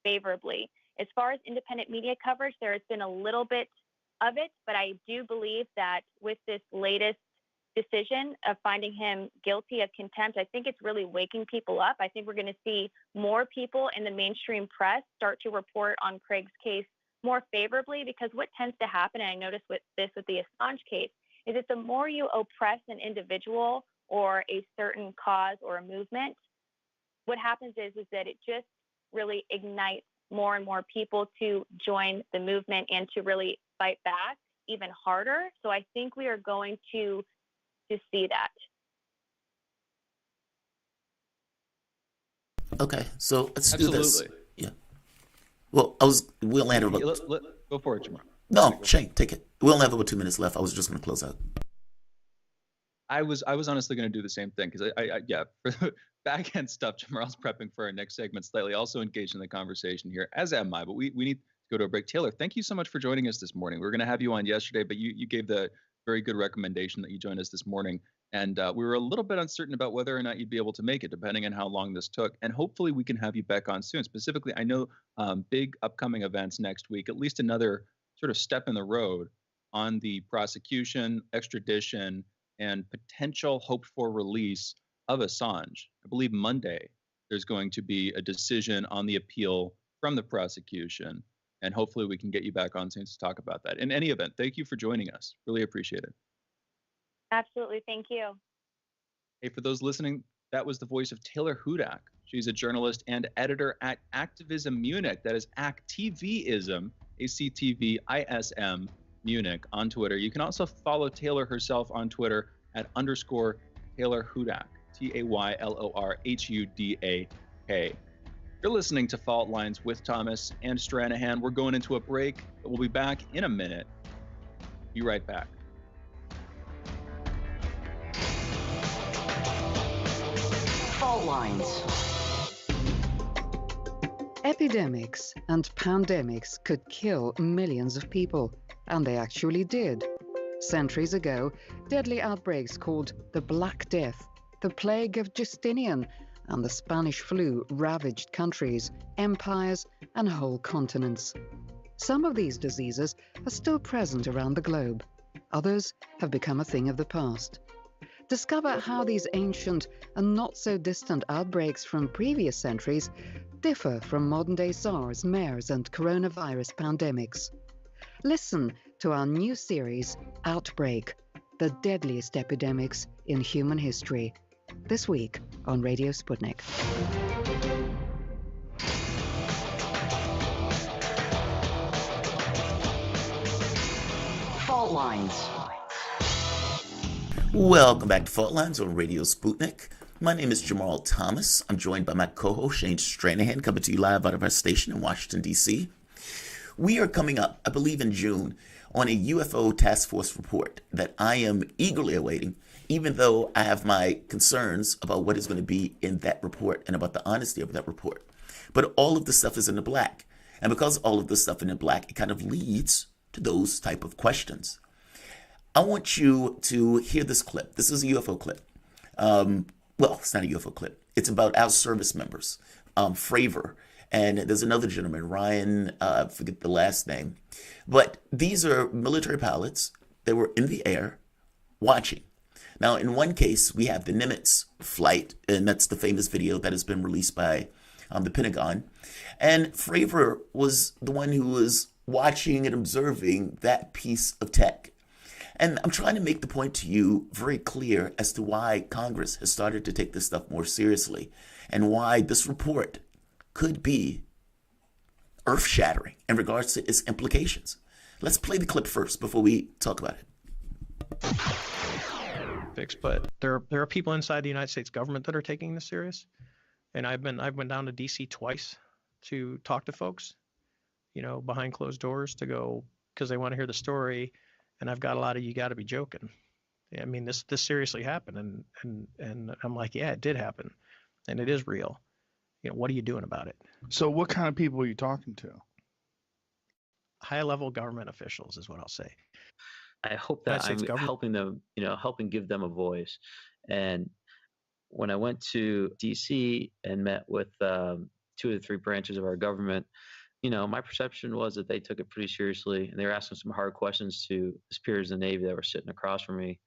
favorably. As far as independent media coverage, there has been a little bit of it, but I do believe that with this latest decision of finding him guilty of contempt, I think it's really waking people up. I think we're going to see more people in the mainstream press start to report on Craig's case more favorably, because what tends to happen, and I noticed with the Assange case, is that the more you oppress an individual or a certain cause or a movement, what happens is that it just really ignites more and more people to join the movement and to really fight back even harder. So I think we are going to see that. Okay, so let's do Absolutely. this. Yeah. Well, we'll land about. Go for it, Jamarl. No, Shane, take it. We'll have about 2 minutes left. I was just going to close out. I was honestly going to do the same thing because for the back end stuff, Jamarl's prepping for our next segment slightly, also engaged in the conversation here, as am I, but we need to go to a break. Taylor, thank you so much for joining us this morning. We were going to have you on yesterday, but you gave the very good recommendation that you join us this morning. And we were a little bit uncertain about whether or not you'd be able to make it, depending on how long this took. And hopefully we can have you back on soon. Specifically, I know big upcoming events next week, at least another sort of step in the road on the prosecution, extradition, and potential hoped for release of Assange. I believe Monday there's going to be a decision on the appeal from the prosecution. And hopefully we can get you back on soon to talk about that. In any event, thank you for joining us. Really appreciate it. Absolutely. Thank you. Hey, for those listening, that was the voice of Taylor Hudak. She's a journalist and editor at Activism Munich. That is Activism, ACTVISM Munich on Twitter. You can also follow Taylor herself on Twitter at _Taylor Hudak, TaylorHudak. You're listening to Fault Lines with Thomas and Stranahan. We're going into a break, but we'll be back in a minute. Be right back. Fault Lines. Epidemics and pandemics could kill millions of people, and they actually did. Centuries ago, deadly outbreaks called the Black Death, the Plague of Justinian, and the Spanish flu ravaged countries, empires, and whole continents. Some of these diseases are still present around the globe. Others have become a thing of the past. Discover how these ancient and not so distant outbreaks from previous centuries differ from modern-day SARS, MERS, and coronavirus pandemics. Listen to our new series, Outbreak: The Deadliest Epidemics in Human History, this week on Radio Sputnik. Fault Lines. Welcome back to Fault Lines on Radio Sputnik. My name is Jamarl Thomas. I'm joined by my co-host Shane Stranahan, coming to you live out of our station in Washington, D.C. We are coming up, I believe in June, on a UFO task force report that I am eagerly awaiting, even though I have my concerns about what is going to be in that report and about the honesty of that report. But all of the stuff is in the black. And because all of the stuff in the black, it kind of leads to those type of questions. I want you to hear this clip. This is a UFO clip. Well, it's not a UFO clip. It's about our service members, Fravor, and there's another gentleman, Ryan, I forget the last name. But these are military pilots that were in the air watching. Now, in one case, we have the Nimitz flight, and that's the famous video that has been released by the Pentagon. And Fravor was the one who was watching and observing that piece of tech. And I'm trying to make the point to you very clear as to why Congress has started to take this stuff more seriously and why this report could be earth-shattering in regards to its implications. Let's play the clip first before we talk about it. But there are people inside the United States government that are taking this serious. And I've been down to DC twice to talk to folks, behind closed doors to go because they want to hear the story. And I've got a lot of, you got to be joking. I mean, this seriously happened. And I'm like, yeah, it did happen. And it is real. What are you doing about it? So what kind of people are you talking to? High level government officials is what I'll say. I hope that I'm helping them, helping give them a voice. And when I went to DC and met with 2 of the 3 branches of our government, my perception was that they took it pretty seriously, and they were asking some hard questions to the superiors in the Navy that were sitting across from me.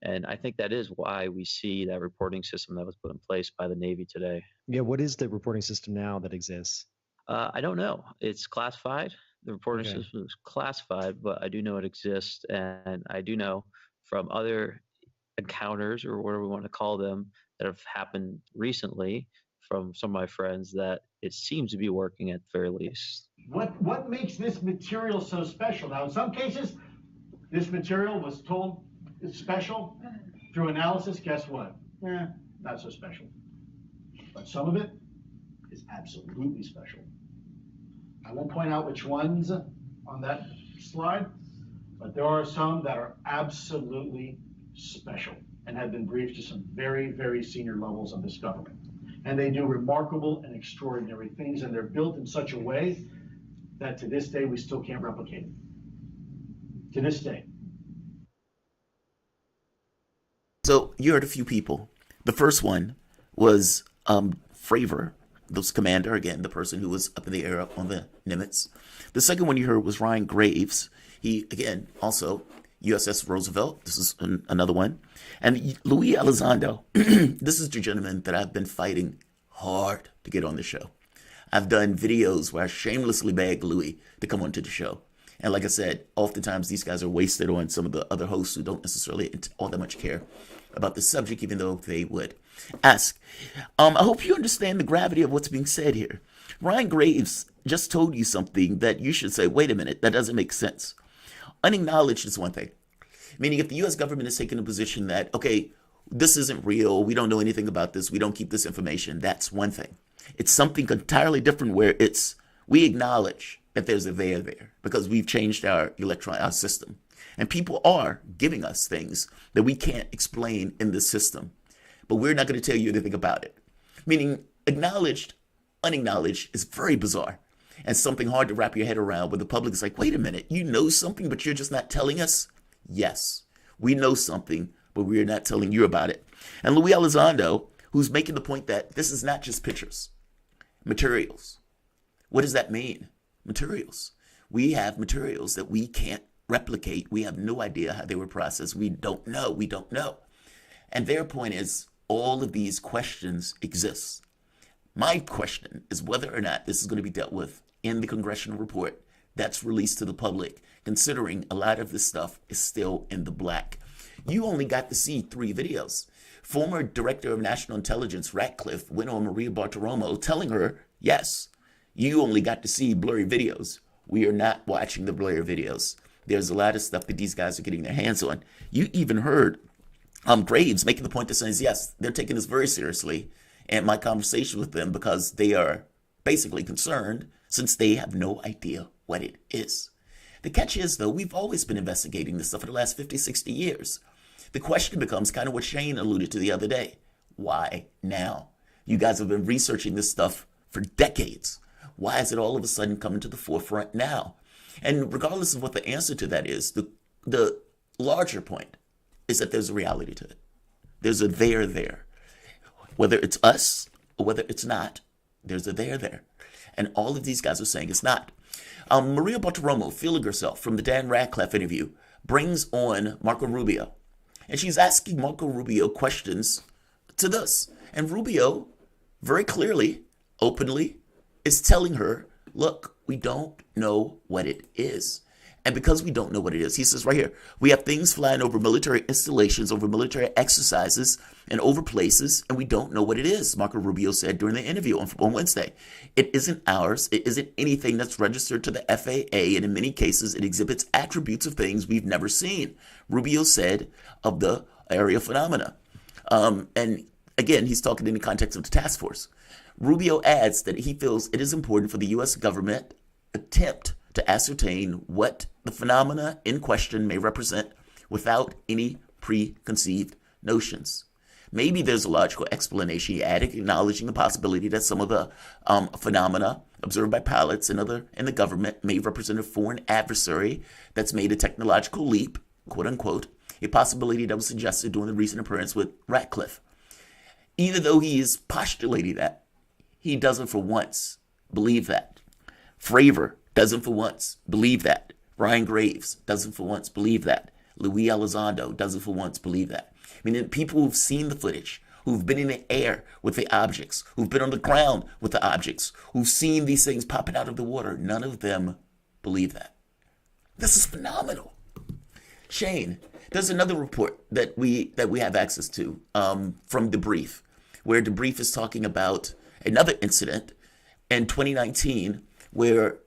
And I think that is why we see that reporting system that was put in place by the Navy today. Yeah, what is the reporting system now that exists? I don't know. It's classified. The reporting system is classified, but I do know it exists, and I do know from other encounters, or whatever we want to call them, that have happened recently from some of my friends that it seems to be working at the very least. What makes this material so special? Now, in some cases, this material was told it's special. Through analysis, guess what? Not so special. But some of it is absolutely special. I won't point out which ones on that slide, but there are some that are absolutely special and have been briefed to some very, very senior levels of this government. And they do remarkable and extraordinary things, and they're built in such a way that to this day, we still can't replicate it. To this day. So you heard a few people. The first one was Fravor, the commander, again, the person who was up in the air up on the Nimitz. The second one you heard was Ryan Graves. He, again, also USS Roosevelt. This is another one. And Luis Elizondo. This is the gentleman that I've been fighting hard to get on the show. I've done videos where I shamelessly beg Louis to come onto the show. And like I said, oftentimes these guys are wasted on some of the other hosts who don't necessarily all that much care about the subject, even though they would ask. I hope you understand the gravity of what's being said here. Ryan Graves just told you something that you should say, wait a minute, that doesn't make sense. Unacknowledged is one thing. Meaning if the U.S. government is taking a position that, okay, this isn't real, we don't know anything about this, we don't keep this information, that's one thing. It's something entirely different where we acknowledge that there's a there because we've changed our system. And people are giving us things that we can't explain in this system. But we're not going to tell you anything about it. Meaning acknowledged, unacknowledged is very bizarre. And something hard to wrap your head around when the public is like, wait a minute, you know something, but you're just not telling us? Yes, we know something, but we're not telling you about it. And Luis Elizondo, who's making the point that this is not just pictures, materials. What does that mean? Materials. We have materials that we can't replicate. We have no idea how they were processed. We don't know. And their point is all of these questions exist. My question is whether or not this is going to be dealt with in the congressional report that's released to the public, considering a lot of this stuff is still in the black. You only got to see 3 videos. Former Director of National Intelligence Ratcliffe went on Maria Bartiromo telling her, yes, you only got to see blurry videos. We are not watching the blurry videos. There's a lot of stuff that these guys are getting their hands on. You even heard Graves making the point that says, yes, they're taking this very seriously. And my conversation with them, because they are basically concerned since they have no idea what it is. The catch is, though, we've always been investigating this stuff for the last 50, 60 years. The question becomes kind of what Shane alluded to the other day. Why now? You guys have been researching this stuff for decades. Why is it all of a sudden coming to the forefront now? And regardless of what the answer to that is, the larger point is that there's a reality to it. There's a there. Whether it's us or whether it's not, there's a there. And all of these guys are saying it's not. Maria Bartiromo, feeling herself from the Dan Radcliffe interview, brings on Marco Rubio. And she's asking Marco Rubio questions to this. And Rubio, very clearly, openly, is telling her, look, we don't know what it is. And because we don't know what it is, he says right here, we have things flying over military installations, over military exercises, and over places, and we don't know what it is, Marco Rubio said during the interview on Wednesday. It isn't ours. It isn't anything that's registered to the FAA, and in many cases, it exhibits attributes of things we've never seen, Rubio said of the area phenomena. And again, he's talking in the context of the task force. Rubio adds that he feels it is important for the U.S. government attempt to ascertain what the phenomena in question may represent without any preconceived notions. Maybe there's a logical explanation, he added, acknowledging the possibility that some of the phenomena observed by pilots and other in the government may represent a foreign adversary that's made a technological leap, quote unquote, a possibility that was suggested during the recent appearance with Ratcliffe. Even though he is postulating that, he doesn't for once believe that. Fravor doesn't for once believe that. Brian Graves doesn't for once believe that. Luis Elizondo doesn't for once believe that. I mean, people who've seen the footage, who've been in the air with the objects, who've been on the ground with the objects, who've seen these things popping out of the water, none of them believe that. This is phenomenal. Shane, there's another report that we have access to from Debrief, where Debrief is talking about another incident in 2019 where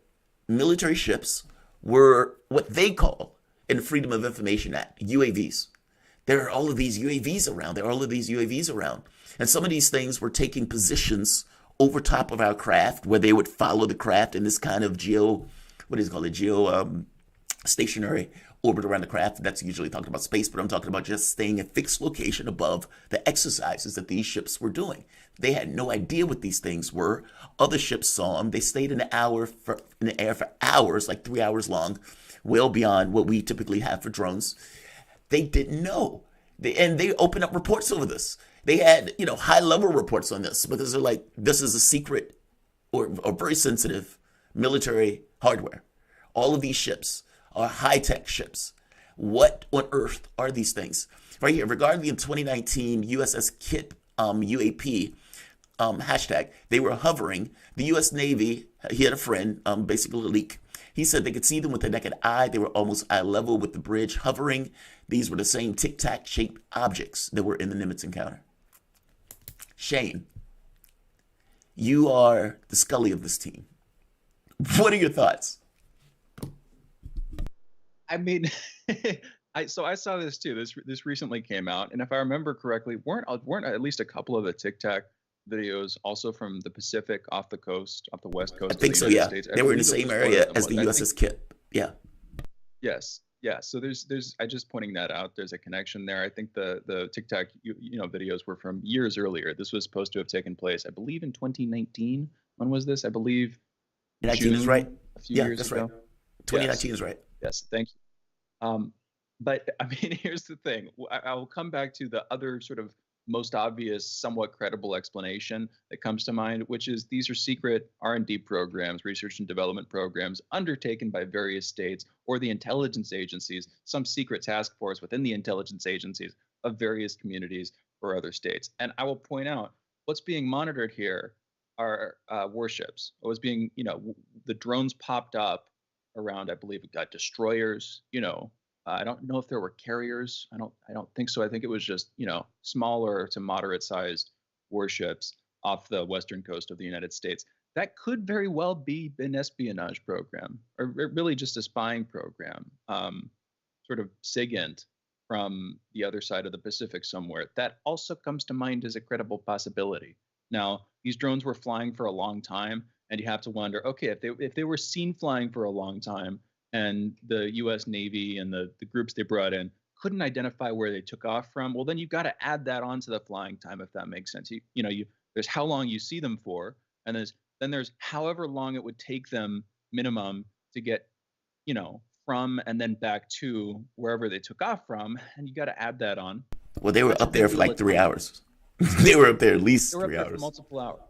military ships were what they call in the Freedom of Information Act, UAVs. There are all of these UAVs around. And some of these things were taking positions over top of our craft where they would follow the craft in this kind of stationary orbit around the craft. That's usually talking about space, but I'm talking about just staying a fixed location above the exercises that these ships were doing. They had no idea what these things were. Other ships saw them. They stayed in the air for hours, like 3 hours long, well beyond what we typically have for drones. They didn't know. And they opened up reports over this. They had, high-level reports on this because they're like, this is a secret or very sensitive military hardware. All of these ships are high-tech ships. What on earth are these things? Right here, regarding the 2019 USS Kip UAP hashtag, they were hovering. The U.S. Navy, he had a friend, basically a leak. He said they could see them with the naked eye. They were almost eye level with the bridge hovering. These were the same tic-tac shaped objects that were in the Nimitz encounter. Shane, you are the Scully of this team. What are your thoughts? I mean, I saw this too. This recently came out, and if I remember correctly, weren't at least a couple of the Tic Tac videos also from the Pacific, off the West Coast? I think so. Yeah, they were in the same area as the USS Kip. Yeah. Yes. Yeah. So there's I just pointing that out. There's a connection there. I think the Tic Tac videos were from years earlier. This was supposed to have taken place, I believe, in 2019. When was this? I believe. 2019 is right. A few yeah, years that's ago. right. 2019 is right. Yes, thank you. But I mean, here's the thing. I will come back to the other sort of most obvious, somewhat credible explanation that comes to mind, which is these are secret R&D programs, research and development programs undertaken by various states or the intelligence agencies, some secret task force within the intelligence agencies of various communities or other states. And I will point out what's being monitored here are warships. What was being, the drones popped up around, I believe it got destroyers, I don't know if there were carriers. I don't think so. I think it was just, smaller to moderate sized warships off the western coast of the United States. That could very well be an espionage program or really just a spying program, sort of SIGINT from the other side of the Pacific somewhere. That also comes to mind as a credible possibility. Now, these drones were flying for a long time, and you have to wonder, okay, if they were seen flying for a long time, and the U.S. Navy and the groups they brought in couldn't identify where they took off from, well, then you've got to add that onto the flying time, if that makes sense. There's how long you see them for, and there's however long it would take them minimum to get, from and then back to wherever they took off from, and you got to add that on. Well, they were up there for like 3 hours. They were up there at least 3 hours. For multiple hours.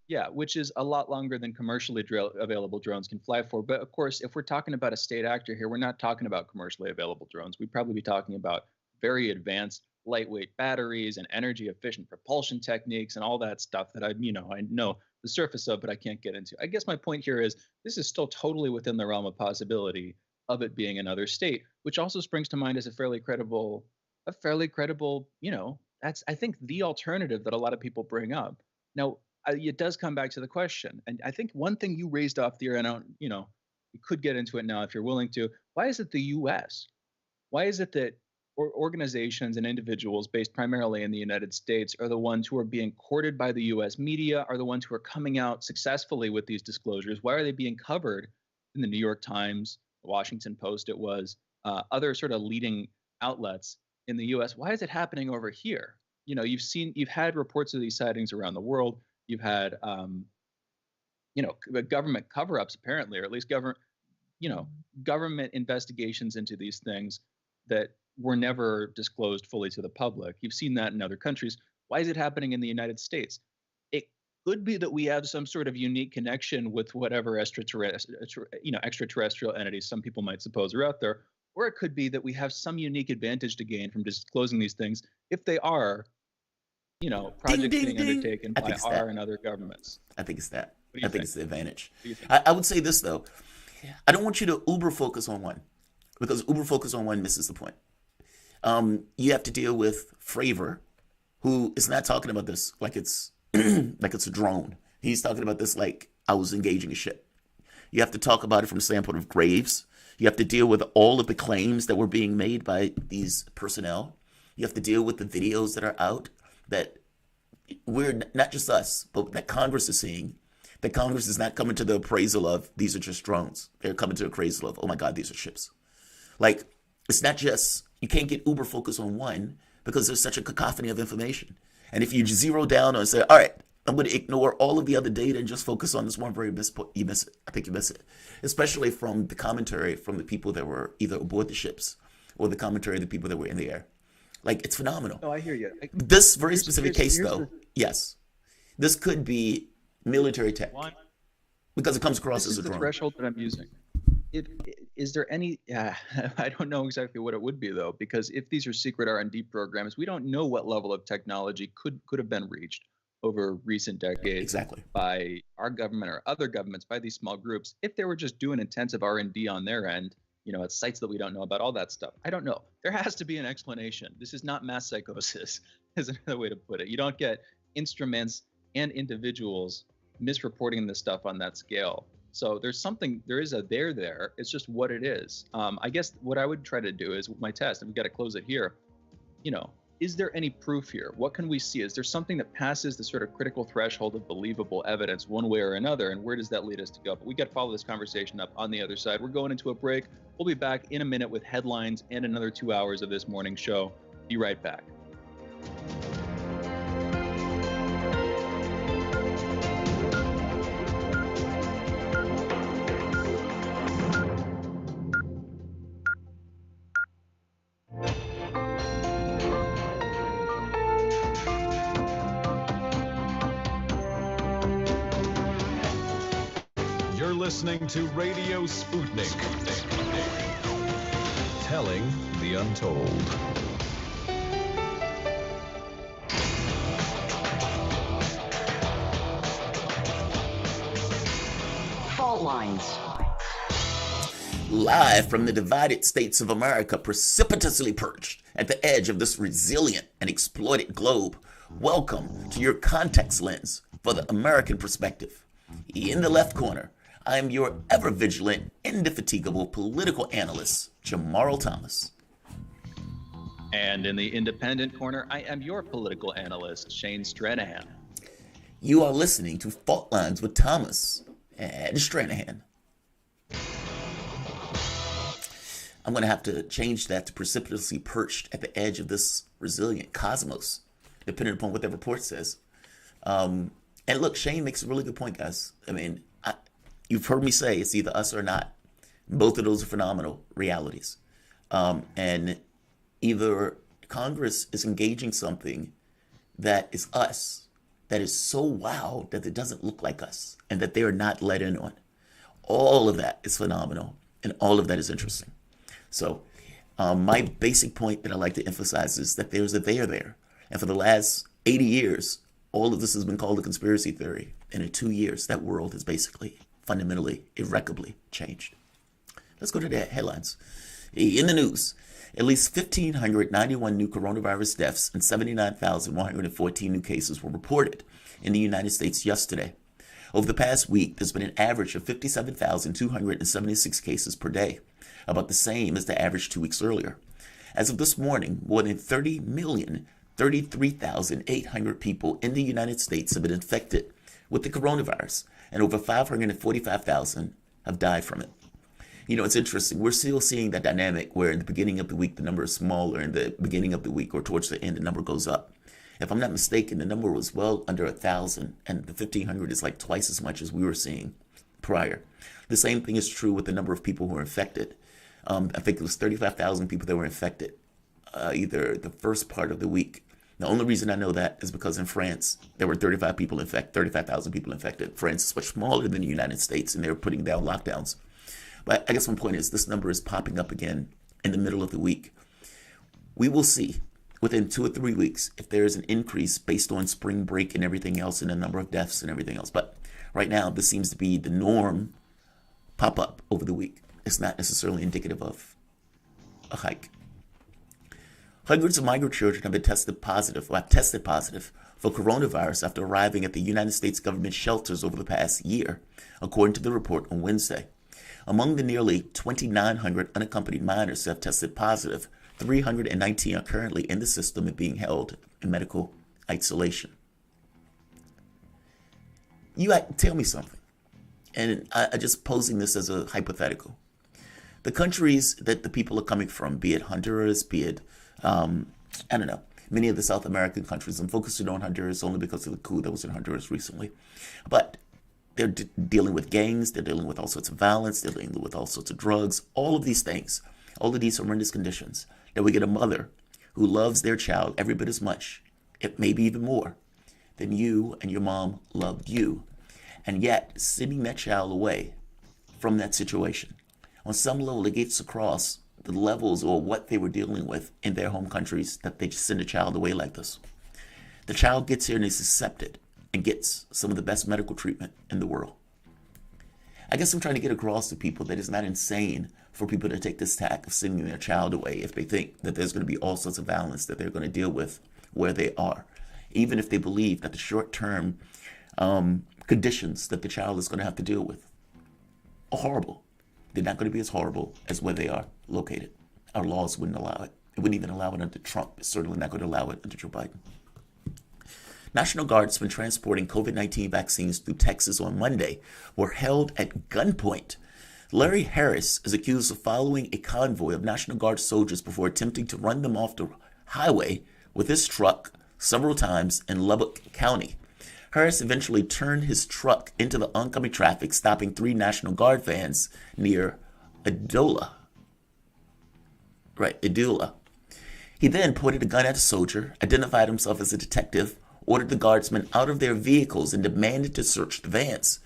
Yeah, which is a lot longer than commercially available drones can fly for. But of course, if we're talking about a state actor here, we're not talking about commercially available drones. We'd probably be talking about very advanced lightweight batteries and energy efficient propulsion techniques and all that stuff that I know the surface of, but I can't get into. I guess my point here is this is still totally within the realm of possibility of it being another state, which also springs to mind as a fairly credible, that's, I think, the alternative that a lot of people bring up. Now, it does come back to the question. And I think one thing you raised off the air, and you could get into it now if you're willing to. Why is it the US? Why is it that organizations and individuals based primarily in the United States are the ones who are being courted by the US media, are the ones who are coming out successfully with these disclosures? Why are they being covered in the New York Times, the Washington Post, other sort of leading outlets in the US? Why is it happening over here? You've had reports of these sightings around the world. You've had, government cover-ups apparently, or at least government investigations into these things that were never disclosed fully to the public. You've seen that in other countries. Why is it happening in the United States? It could be that we have some sort of unique connection with whatever extraterrestrial entities some people might suppose are out there, or it could be that we have some unique advantage to gain from disclosing these things if they are, projects being undertaken by our and other governments. I think it's that. I think it's the advantage. I would say this, though. I don't want you to uber focus on one, because uber focus on one misses the point. You have to deal with Fravor, who is not talking about this like it's like it's a drone. He's talking about this like I was engaging a ship. You have to talk about it from the standpoint of graves. You have to deal with all of the claims that were being made by these personnel. You have to deal with the videos that are out that we're, not just us, but that Congress is seeing. That Congress is not coming to the appraisal of these are just drones. They're coming to the appraisal of, oh my God, these are ships. Like, it's not just, you can't get uber focused on one because there's such a cacophony of information. And if you zero down and say, all right, I'm going to ignore all of the other data and just focus on this one very point, you miss it. I think you miss it. Especially from the commentary from the people that were either aboard the ships or the commentary of the people that were in the air. Like, it's phenomenal. Oh, I hear you. This very specific case, though, yes. This could be military tech because it comes across as a drone. This is the threshold that I'm using. Is there any, I don't know exactly what it would be, though, because if these are secret R&D programs, we don't know what level of technology could have been reached over recent decades by our government or other governments, by these small groups. If they were just doing intensive R&D on their end, at sites that we don't know about, all that stuff. I don't know. There has to be an explanation. This is not mass psychosis, is another way to put it. You don't get instruments and individuals misreporting this stuff on that scale. So there is a there. It's just what it is. I guess what I would try to do is my test, and we've got to close it here. Is there any proof here? What can we see? Is there something that passes the sort of critical threshold of believable evidence one way or another? And where does that lead us to go? But we got to follow this conversation up on the other side. We're going into a break. We'll be back in a minute with headlines and another 2 hours of this morning show. Be right back. Listening to Radio Sputnik. Telling the untold. Fault lines. Live from the divided states of America, precipitously perched at the edge of this resilient and exploited globe, welcome to your context lens for the American perspective. In the left corner, I am your ever-vigilant, indefatigable political analyst, Jamarl Thomas. And in the independent corner, I am your political analyst, Shane Stranahan. You are listening to Fault Lines with Thomas and Stranahan. I'm going to have to change that to precipitously perched at the edge of this resilient cosmos, depending upon what that report says. And look, Shane makes a really good point, guys. I mean, you've heard me say it's either us or not. Both of those are phenomenal realities. And either Congress is engaging something that is us, that is so wild that it doesn't look like us, and that they are not let in on. All of that is phenomenal, and all of that is interesting. So My basic point that I like to emphasize is that there's a there there. And for the last 80 years, all of this has been called a conspiracy theory. And in 2 years, that world has basically, fundamentally, irreparably changed. Let's go to the headlines. In the news, at least 1,591 new coronavirus deaths and 79,114 new cases were reported in the United States yesterday. Over the past week, there's been an average of 57,276 cases per day, about the same as the average 2 weeks earlier. As of this morning, more than 30,033,800 people in the United States have been infected with the coronavirus, and over 545,000 have died from it. You know, it's interesting. We're still seeing that dynamic where in the beginning of the week, the number is smaller. In the beginning of the week or towards the end, the number goes up. If I'm not mistaken, the number was well under 1,000, and the 1,500 is like twice as much as we were seeing prior. The same thing is true with the number of people who are infected. I think it was 35,000 people that were infected either the first part of the week. The only reason I know that is because in France, there were 35,000 people infected. France is much smaller than the United States, and they were putting down lockdowns. But I guess my point is this number is popping up again in the middle of the week. We will see within 2 or 3 weeks if there is an increase based on spring break and everything else and the number of deaths and everything else. But right now, this seems to be the norm pop up over the week. It's not necessarily indicative of a hike. Hundreds of migrant children have tested positive for coronavirus after arriving at the United States government shelters over the past year, according to the report on Wednesday. Among the nearly 2,900 unaccompanied minors who have tested positive, 319 are currently in the system and being held in medical isolation. You tell me something, and I just posing this as a hypothetical. The countries that the people are coming from, be it Honduras, be it, many of the South American countries. I'm focusing on Honduras only because of the coup that was in Honduras recently. But they're dealing with gangs, they're dealing with all sorts of violence, they're dealing with all sorts of drugs, all of these things, all of these horrendous conditions. That we get a mother who loves their child every bit as much, maybe even more, than you and your mom loved you. And yet, sending that child away from that situation, on some level, it gets across the levels or what they were dealing with in their home countries that they just send a child away like this. The child gets here and is accepted and gets some of the best medical treatment in the world. I guess I'm trying to get across to people that it's not insane for people to take this tack of sending their child away if they think that there's going to be all sorts of violence that they're going to deal with where they are, even if they believe that the short-term conditions that the child is going to have to deal with are horrible. They're not going to be as horrible as where they are located. Our laws wouldn't allow it. It wouldn't even allow it under Trump. It's certainly not going to allow it under Joe Biden. National Guardsmen transporting COVID-19 vaccines through Texas on Monday were held at gunpoint. Larry Harris is accused of following a convoy of National Guard soldiers before attempting to run them off the highway with his truck several times in Lubbock County. Harris eventually turned his truck into the oncoming traffic, stopping 3 National Guard vans near Edula. He then pointed a gun at a soldier, identified himself as a detective, ordered the guardsmen out of their vehicles and demanded to search the vans.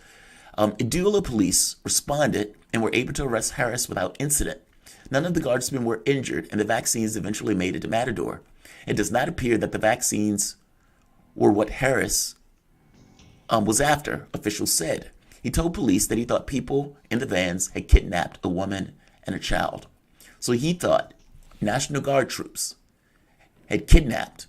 Edula police responded and were able to arrest Harris without incident. None of the guardsmen were injured, and the vaccines eventually made it to Matador. It does not appear that the vaccines were what Harris was after, officials said. He told police that he thought people in the vans had kidnapped a woman and a child. So he thought National Guard troops had kidnapped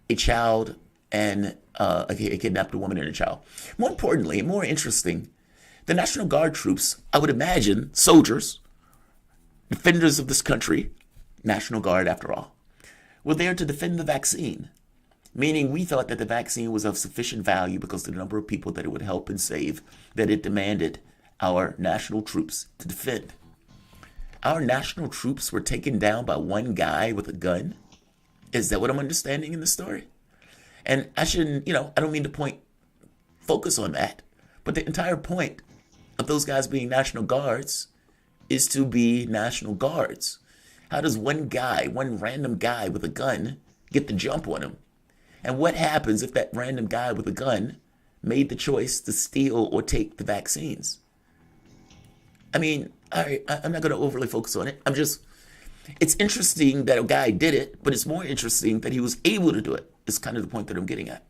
a child and kidnapped a woman and a child. More importantly, and more interesting, the National Guard troops, I would imagine, soldiers, defenders of this country, National Guard after all, were there to defend the vaccine. Meaning we thought that the vaccine was of sufficient value because of the number of people that it would help and save, that it demanded our national troops to defend. Our national troops were taken down by one guy with a gun? Is that what I'm understanding in the story? And I shouldn't, I don't mean to focus on that, but the entire point of those guys being National Guards is to be National Guards. How does one random guy with a gun, get the jump on him? And what happens if that random guy with a gun made the choice to steal or take the vaccines? I mean, I'm not going to overly focus on it. It's interesting that a guy did it, but it's more interesting that he was able to do it. Is kind of the point that I'm getting at.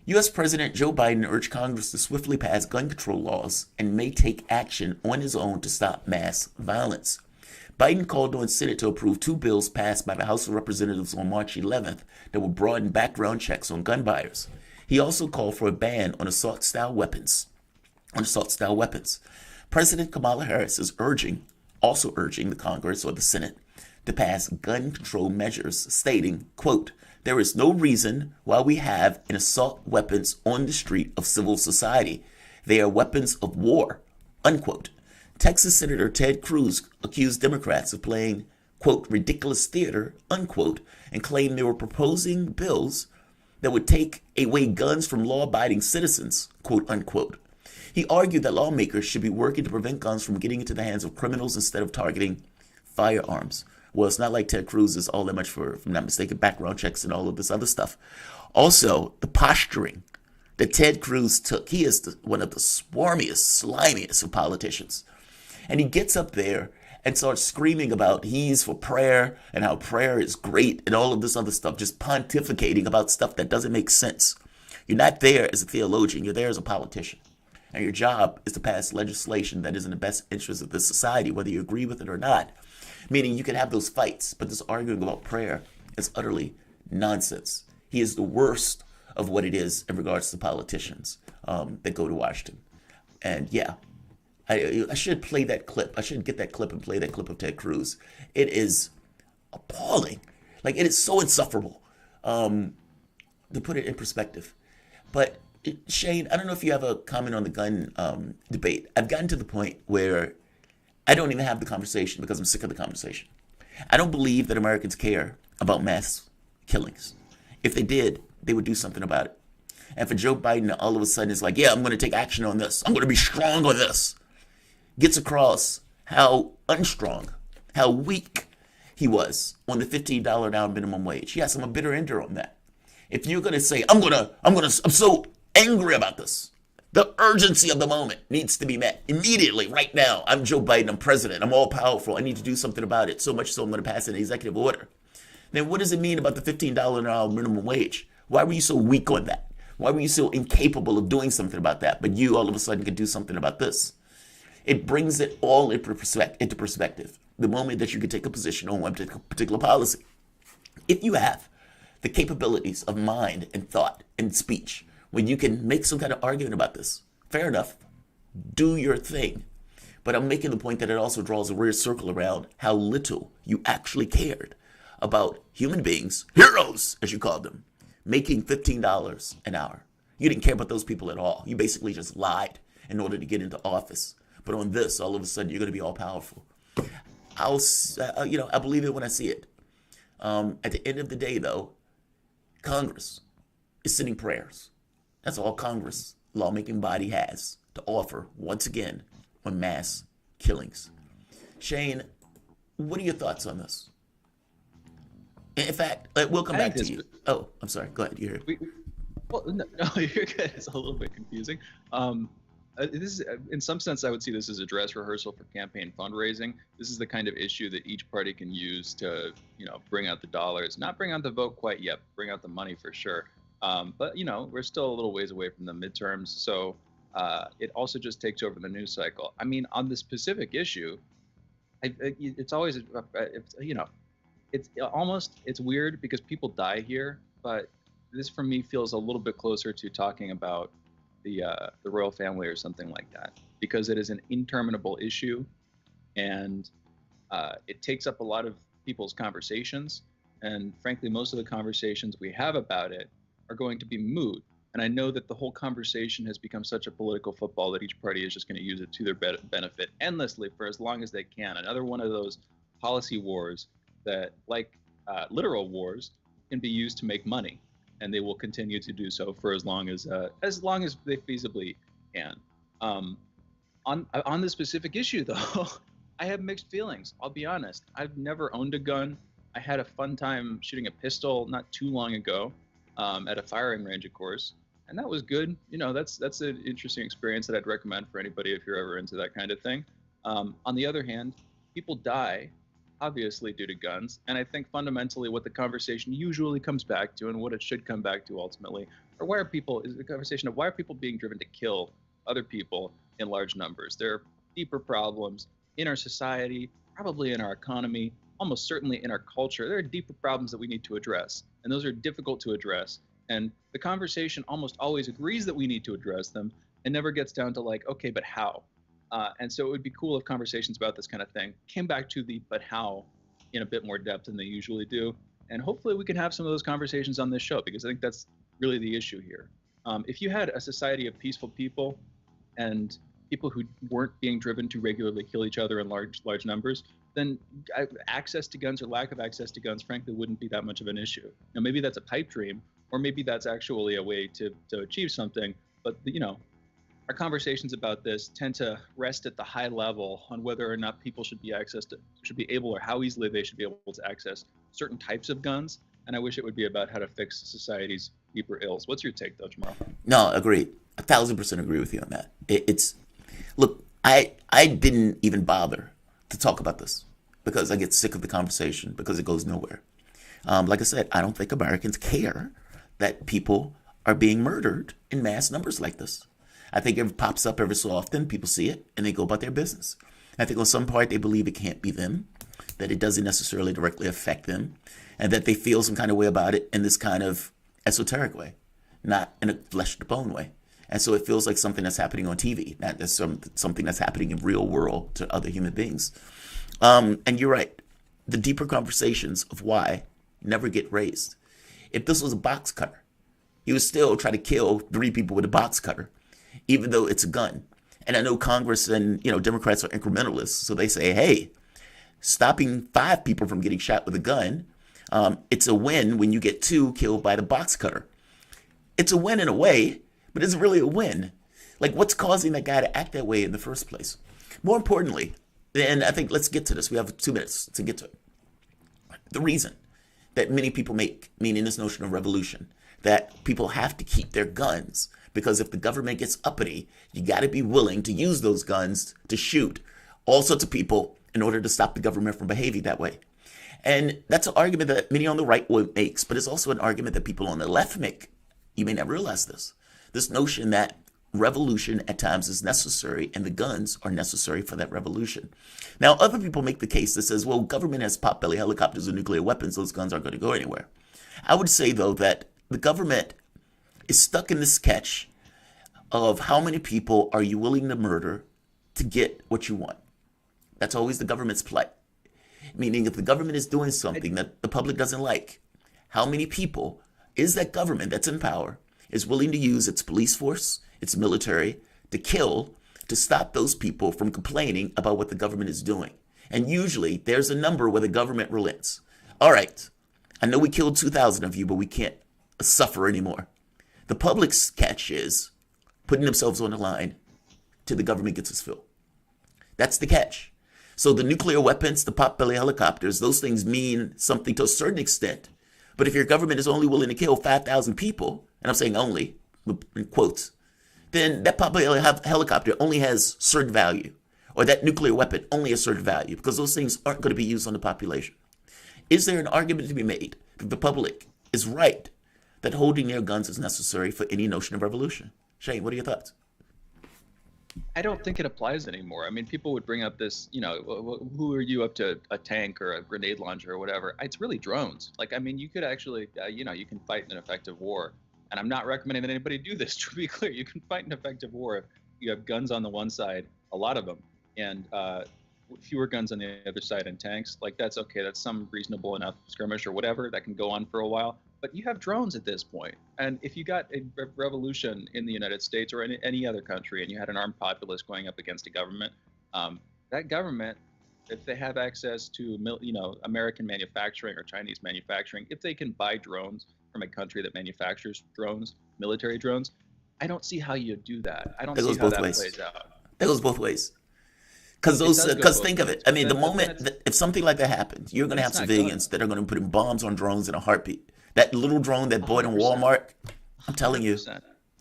U.S. President Joe Biden urged Congress to swiftly pass gun control laws and may take action on his own to stop mass violence. Biden called on Senate to approve 2 bills passed by the House of Representatives on March 11th that will broaden background checks on gun buyers. He also called for a ban on assault-style weapons. President Kamala Harris is also urging the Congress or the Senate to pass gun control measures, stating, quote, "There is no reason why we have an assault weapons on the street of civil society. They are weapons of war," unquote. Texas Senator Ted Cruz accused Democrats of playing, quote, "ridiculous theater," unquote, and claimed they were proposing bills that would take away guns from law-abiding citizens, quote, unquote. He argued that lawmakers should be working to prevent guns from getting into the hands of criminals instead of targeting firearms. Well, it's not like Ted Cruz is all that much for, if I'm not mistaken, background checks and all of this other stuff. Also, the posturing that Ted Cruz took. He is one of the swarmiest, slimiest of politicians. And he gets up there and starts screaming about he's for prayer and how prayer is great and all of this other stuff, just pontificating about stuff that doesn't make sense. You're not there as a theologian. You're there as a politician. And your job is to pass legislation that is in the best interest of this society, whether you agree with it or not. Meaning you can have those fights, but this arguing about prayer is utterly nonsense. He is the worst of what it is in regards to politicians that go to Washington. And yeah, I should play that clip. I should get that clip and play that clip of Ted Cruz. It is appalling. Like, it is so insufferable, to put it in perspective. But Shane, I don't know if you have a comment on the gun debate. I've gotten to the point where I don't even have the conversation because I'm sick of the conversation. I don't believe that Americans care about mass killings. If they did, they would do something about it. And for Joe Biden, all of a sudden, it's like, yeah, I'm going to take action on this. I'm going to be strong on this. Gets across how unstrong, how weak he was on the $15 an hour minimum wage. Yes, I'm a bitter ender on that. If you're going to say, I'm so angry about this. The urgency of the moment needs to be met immediately, right now. I'm Joe Biden, I'm president, I'm all powerful. I need to do something about it, so much so I'm going to pass an executive order. Then what does it mean about the $15 an hour minimum wage? Why were you so weak on that? Why were you so incapable of doing something about that? But you all of a sudden can do something about this. It brings it all into perspective. The moment that you can take a position on one particular policy. If you have the capabilities of mind and thought and speech, when you can make some kind of argument about this, fair enough, do your thing. But I'm making the point that it also draws a weird circle around how little you actually cared about human beings, heroes, as you called them, making $15 an hour. You didn't care about those people at all. You basically just lied in order to get into office. But on this, all of a sudden, you're going to be all powerful. I believe it when I see it. At the end of the day, though, Congress is sending prayers. That's all Congress, lawmaking body, has to offer, once again, on mass killings. Shane, what are your thoughts on this? In fact, we'll come back to you. Oh, I'm sorry. Go ahead. You're here. Well, no, you're good. It's a little bit confusing. This is, in some sense, I would see this as a dress rehearsal for campaign fundraising. This is the kind of issue that each party can use to, bring out the dollars. Not bring out the vote quite yet, bring out the money for sure. But, we're still a little ways away from the midterms. So it also just takes over the news cycle. I mean, on the specific issue, it's always, it's weird because people die here. But this, for me, feels a little bit closer to talking about the royal family or something like that, because it is an interminable issue, and it takes up a lot of people's conversations. And frankly, most of the conversations we have about it are going to be moot. And I know that the whole conversation has become such a political football that each party is just going to use it to their benefit endlessly for as long as they can. Another one of those policy wars that, like literal wars, can be used to make money. And they will continue to do so for as long as they feasibly can. On the specific issue, though, I have mixed feelings. I'll be honest. I've never owned a gun. I had a fun time shooting a pistol not too long ago at a firing range, of course, and that was good. That's an interesting experience that I'd recommend for anybody if you're ever into that kind of thing. On the other hand, people die obviously due to guns. And I think fundamentally what the conversation usually comes back to, and what it should come back to ultimately, is the conversation of why are people being driven to kill other people in large numbers. There are deeper problems in our society, probably in our economy, almost certainly in our culture. There are deeper problems that we need to address, and those are difficult to address. And the conversation almost always agrees that we need to address them and never gets down to like, okay, but how? And so it would be cool if conversations about this kind of thing came back to the but how in a bit more depth than they usually do. And hopefully we can have some of those conversations on this show, because I think that's really the issue here. If you had a society of peaceful people and people who weren't being driven to regularly kill each other in large numbers, then access to guns or lack of access to guns, frankly, wouldn't be that much of an issue. Now, maybe that's a pipe dream, or maybe that's actually a way to achieve something. But, our conversations about this tend to rest at the high level on whether or not people should be able, or how easily they should be able to access certain types of guns. And I wish it would be about how to fix society's deeper ills. What's your take, though, Jamarl? No, agreed. 1,000% agree with you on that. Look, I didn't even bother to talk about this because I get sick of the conversation because it goes nowhere. Like I said, I don't think Americans care that people are being murdered in mass numbers like this. I think it pops up every so often. People see it and they go about their business. I think on some part they believe it can't be them, that it doesn't necessarily directly affect them, and that they feel some kind of way about it in this kind of esoteric way, not in a flesh to bone way. And so it feels like something that's happening on TV, not something that's happening in real world to other human beings. And you're right. The deeper conversations of why never get raised. If this was a box cutter, he would still try to kill 3 people with a box cutter, even though it's a gun. And I know Congress and Democrats are incrementalists, so they say, hey, stopping 5 people from getting shot with a gun, it's a win when you get 2 killed by the box cutter. It's a win in a way, but is it really a win? Like, what's causing that guy to act that way in the first place? More importantly, and I think let's get to this. We have 2 minutes to get to it. The reason that many people make, meaning this notion of revolution, that people have to keep their guns, because if the government gets uppity, you got to be willing to use those guns to shoot all sorts of people in order to stop the government from behaving that way. And that's an argument that many on the right makes, but it's also an argument that people on the left make. You may not realize this. This notion that revolution at times is necessary and the guns are necessary for that revolution. Now, other people make the case that says, well, government has potbelly helicopters and nuclear weapons. Those guns aren't going to go anywhere. I would say, though, that the government is stuck in this catch of how many people are you willing to murder to get what you want. That's always the government's plight. Meaning if the government is doing something that the public doesn't like, how many people is that government that's in power is willing to use its police force, its military, to kill, to stop those people from complaining about what the government is doing? And usually there's a number where the government relents. All right, I know we killed 2,000 of you, but we can't suffer anymore. The public's catch is putting themselves on the line till the government gets its fill. That's the catch. So the nuclear weapons, the potbelly helicopters, those things mean something to a certain extent. But if your government is only willing to kill 5,000 people, and I'm saying only, in quotes, then that potbelly helicopter only has certain value, or that nuclear weapon only has certain value, because those things aren't going to be used on the population. Is there an argument to be made that the public is right that holding their guns is necessary for any notion of revolution? Shane, what are your thoughts? I don't think it applies anymore. I mean, people would bring up this, who are you up to a tank or a grenade launcher or whatever? It's really drones. Like, I mean, you could actually, you can fight an effective war. And I'm not recommending that anybody do this, to be clear. You can fight an effective war if you have guns on the one side, a lot of them, and fewer guns on the other side and tanks. Like, that's okay. That's some reasonable enough skirmish or whatever that can go on for a while. But you have drones at this point. And if you got a revolution in the United States or in any other country and you had an armed populace going up against a government, that government, if they have access to, American manufacturing or Chinese manufacturing, if they can buy drones from a country that manufactures drones, military drones, I don't see how you do that. I don't see how that plays out. That goes both ways. Because think of it. I mean, the moment that if something like that happens, you're going to have civilians that are going to put bombs on drones in a heartbeat. That little drone that bought in Walmart, I'm telling you,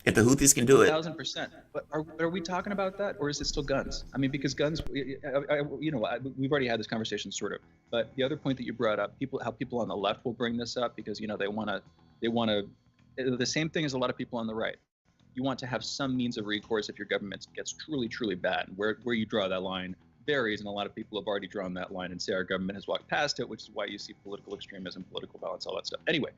If the Houthis can do it, 1,000%. But are we talking about that, or is it still guns? I mean, because guns, we've already had this conversation, sort of. But the other point that you brought up, how people on the left will bring this up because they want to. The same thing as a lot of people on the right. You want to have some means of recourse if your government gets truly, truly bad. And where you draw that line varies, and a lot of people have already drawn that line and say our government has walked past it, which is why you see political extremism, political violence, all that stuff. Anyway.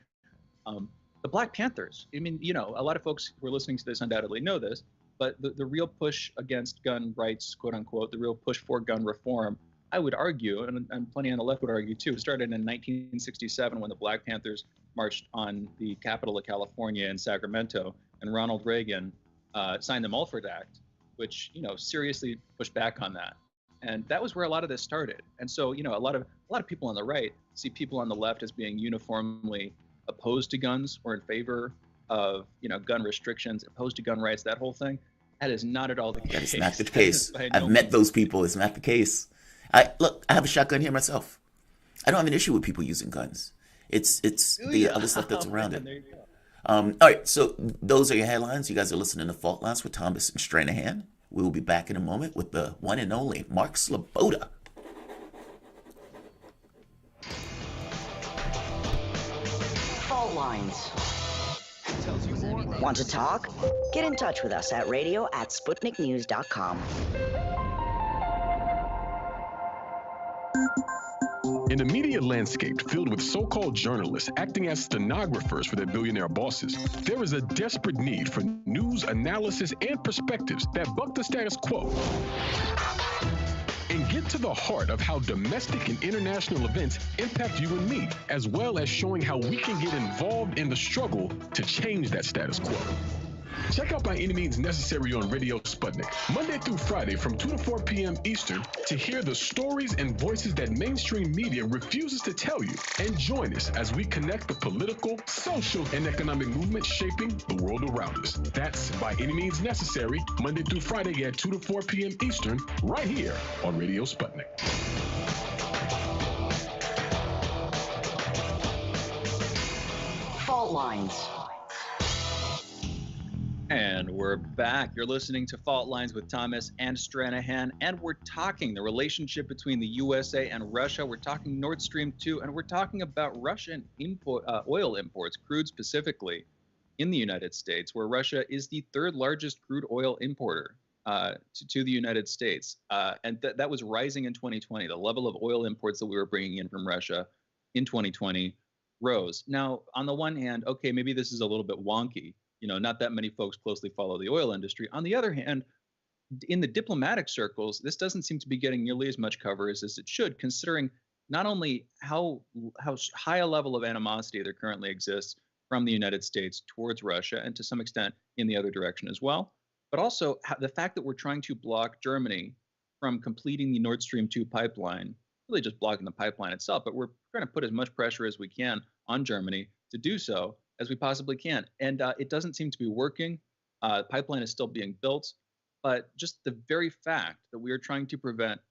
The Black Panthers, I mean, a lot of folks who are listening to this undoubtedly know this, but the real push against gun rights, quote unquote, the real push for gun reform, I would argue, and plenty on the left would argue too, started in 1967 when the Black Panthers marched on the capital of California in Sacramento, and Ronald Reagan signed the Mulford Act, which, seriously pushed back on that. And that was where a lot of this started. And so, a lot of people on the right see people on the left as being uniformly opposed to guns or in favor of, gun restrictions, opposed to gun rights, that whole thing. That is not at all the case. That is not the case. I've met those people. It's not the case. I have a shotgun here myself. I don't have an issue with people using guns. It's the other stuff that's around it. All right, so those are your headlines. You guys are listening to Fault Lines with Thomas and Stranahan. We will be back in a moment with the one and only Mark Sloboda. Fault Lines. Want to talk? Get in touch with us at radio@sputniknews.com. In a media landscape filled with so-called journalists acting as stenographers for their billionaire bosses, there is a desperate need for news, analysis, and perspectives that buck the status quo and get to the heart of how domestic and international events impact you and me, as well as showing how we can get involved in the struggle to change that status quo. Check out By Any Means Necessary on Radio Sputnik, Monday through Friday from 2 to 4 p.m. Eastern, to hear the stories and voices that mainstream media refuses to tell you. And join us as we connect the political, social, and economic movements shaping the world around us. That's By Any Means Necessary, Monday through Friday at 2 to 4 p.m. Eastern, right here on Radio Sputnik. Fault Lines. And we're back. You're listening to Fault Lines with Thomas and Stranahan, and we're talking the relationship between the USA and Russia. We're talking Nord Stream 2, and we're talking about Russian oil imports, crude specifically, in the United States, where Russia is the third largest crude oil importer to the United States. And that was rising in 2020. The level of oil imports that we were bringing in from Russia in 2020 rose. Now, on the one hand, okay, maybe this is a little bit wonky. Not that many folks closely follow the oil industry. On the other hand, in the diplomatic circles, this doesn't seem to be getting nearly as much coverage as it should, considering not only how high a level of animosity there currently exists from the United States towards Russia, and to some extent in the other direction as well, but also the fact that we're trying to block Germany from completing the Nord Stream 2 pipeline, really just blocking the pipeline itself, but we're trying to put as much pressure as we can on Germany to do so as we possibly can. And it doesn't seem to be working. The pipeline is still being built, but just the very fact that we are trying to prevent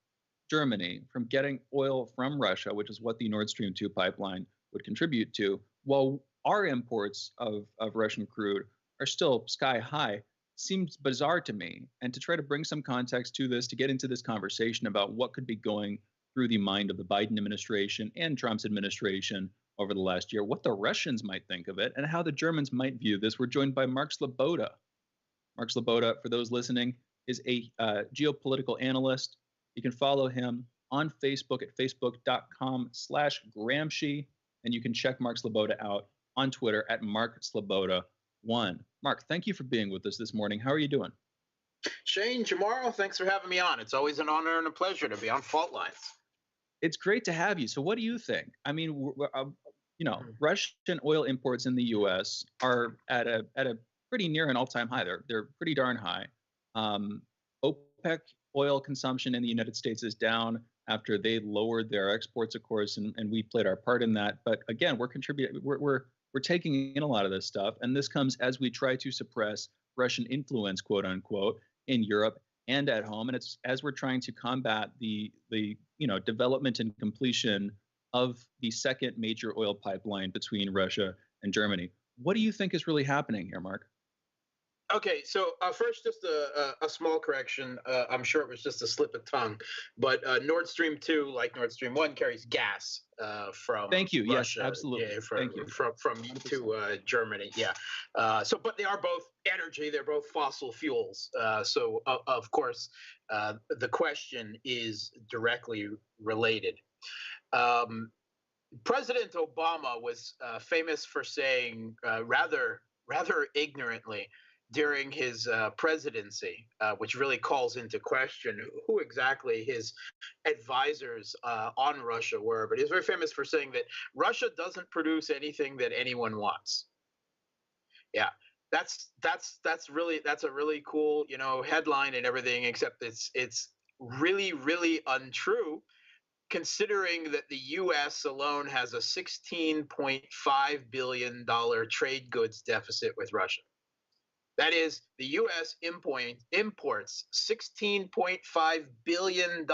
Germany from getting oil from Russia, which is what the Nord Stream 2 pipeline would contribute to, while our imports of Russian crude are still sky high, seems bizarre to me. And to try to bring some context to this, to get into this conversation about what could be going through the mind of the Biden administration and Trump's administration over the last year, what the Russians might think of it, and how the Germans might view this, we're joined by Mark Sloboda. Mark Sloboda, for those listening, is a geopolitical analyst. You can follow him on Facebook at facebook.com/Gramsci, and you can check Mark Sloboda out on Twitter at MarkSloboda1. Mark, thank you for being with us this morning. How are you doing? Shane, Jamarl, thanks for having me on. It's always an honor and a pleasure to be on Fault Lines. It's great to have you. So what do you think? I mean, Russian oil imports in the U.S. are at a pretty near an all-time high. They're pretty darn high. OPEC oil consumption in the United States is down after they lowered their exports, of course, and we played our part in that. But again, we're contributing. We're taking in a lot of this stuff, and this comes as we try to suppress Russian influence, quote unquote, in Europe and at home. And it's as we're trying to combat the development and completion of the second major oil pipeline between Russia and Germany. What do you think is really happening here, Mark? Okay, so first, just a small correction. I'm sure it was just a slip of tongue, but Nord Stream 2, like Nord Stream 1, carries gas from Thank you. Russia. Yes, absolutely. Yeah, Thank you. From to Germany. Yeah. But they are both energy. They're both fossil fuels. So of course, the question is directly related. President Obama was famous for saying rather ignorantly during his presidency, which really calls into question who exactly his advisors on Russia were. But he's very famous for saying that Russia doesn't produce anything that anyone wants. Yeah, that's a really cool, headline and everything, except it's really untrue, considering that the U.S. alone has a $16.5 billion trade goods deficit with Russia. That is, the U.S. imports $16.5 billion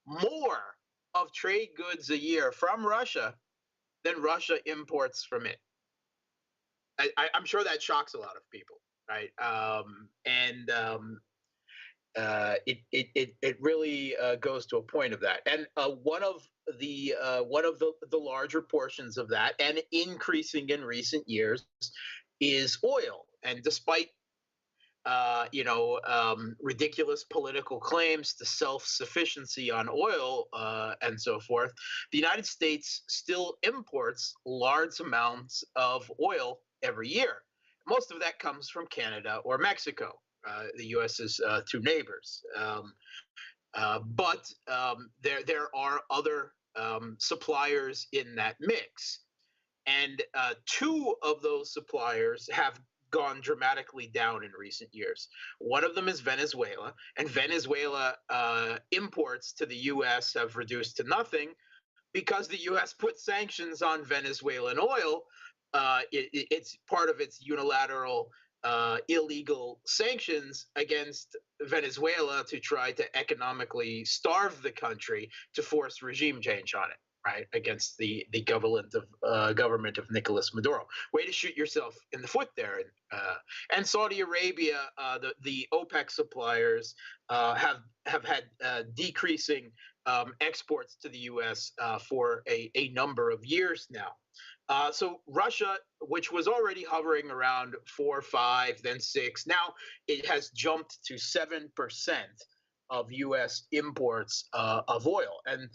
more of trade goods a year from Russia than Russia imports from it. I'm sure that shocks a lot of people, right? It really goes to a point of that, and one of the larger portions of that, and increasing in recent years, is oil. And despite ridiculous political claims to self-sufficiency on oil and so forth, the United States still imports large amounts of oil every year. Most of that comes from Canada or Mexico, the U.S.'s two neighbors. But there are other suppliers in that mix. And two of those suppliers have gone dramatically down in recent years. One of them is Venezuela, and Venezuela imports to the U.S. have reduced to nothing because the U.S. put sanctions on Venezuelan oil. It's part of its unilateral illegal sanctions against Venezuela to try to economically starve the country to force regime change on it, right, against the government of Nicolas Maduro. Way to shoot yourself in the foot there. And Saudi Arabia, the OPEC suppliers have had decreasing exports to the U.S. For a number of years now. So Russia, which was already hovering around 4, 5, then 6, now it has jumped to 7% of U.S. imports of oil. And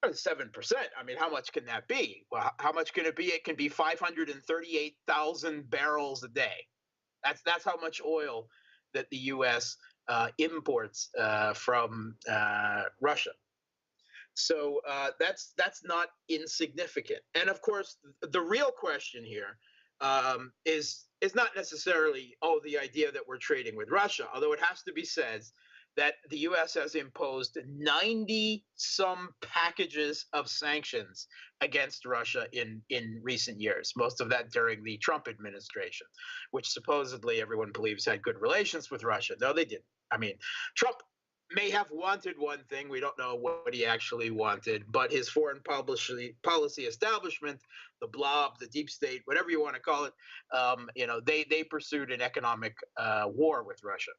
7%, I mean, how much can that be? Well, how much can it be? It can be 538,000 barrels a day. That's how much oil that the U.S. Imports from Russia. So that's not insignificant. And of course, the real question here is not necessarily, the idea that we're trading with Russia, although it has to be said that the U.S. has imposed 90-some packages of sanctions against Russia in recent years, most of that during the Trump administration, which supposedly everyone believes had good relations with Russia. No, they didn't. I mean, Trump may have wanted one thing. We don't know what he actually wanted, but his foreign policy establishment, the blob, the deep state, whatever you want to call it, they pursued an economic war with Russia.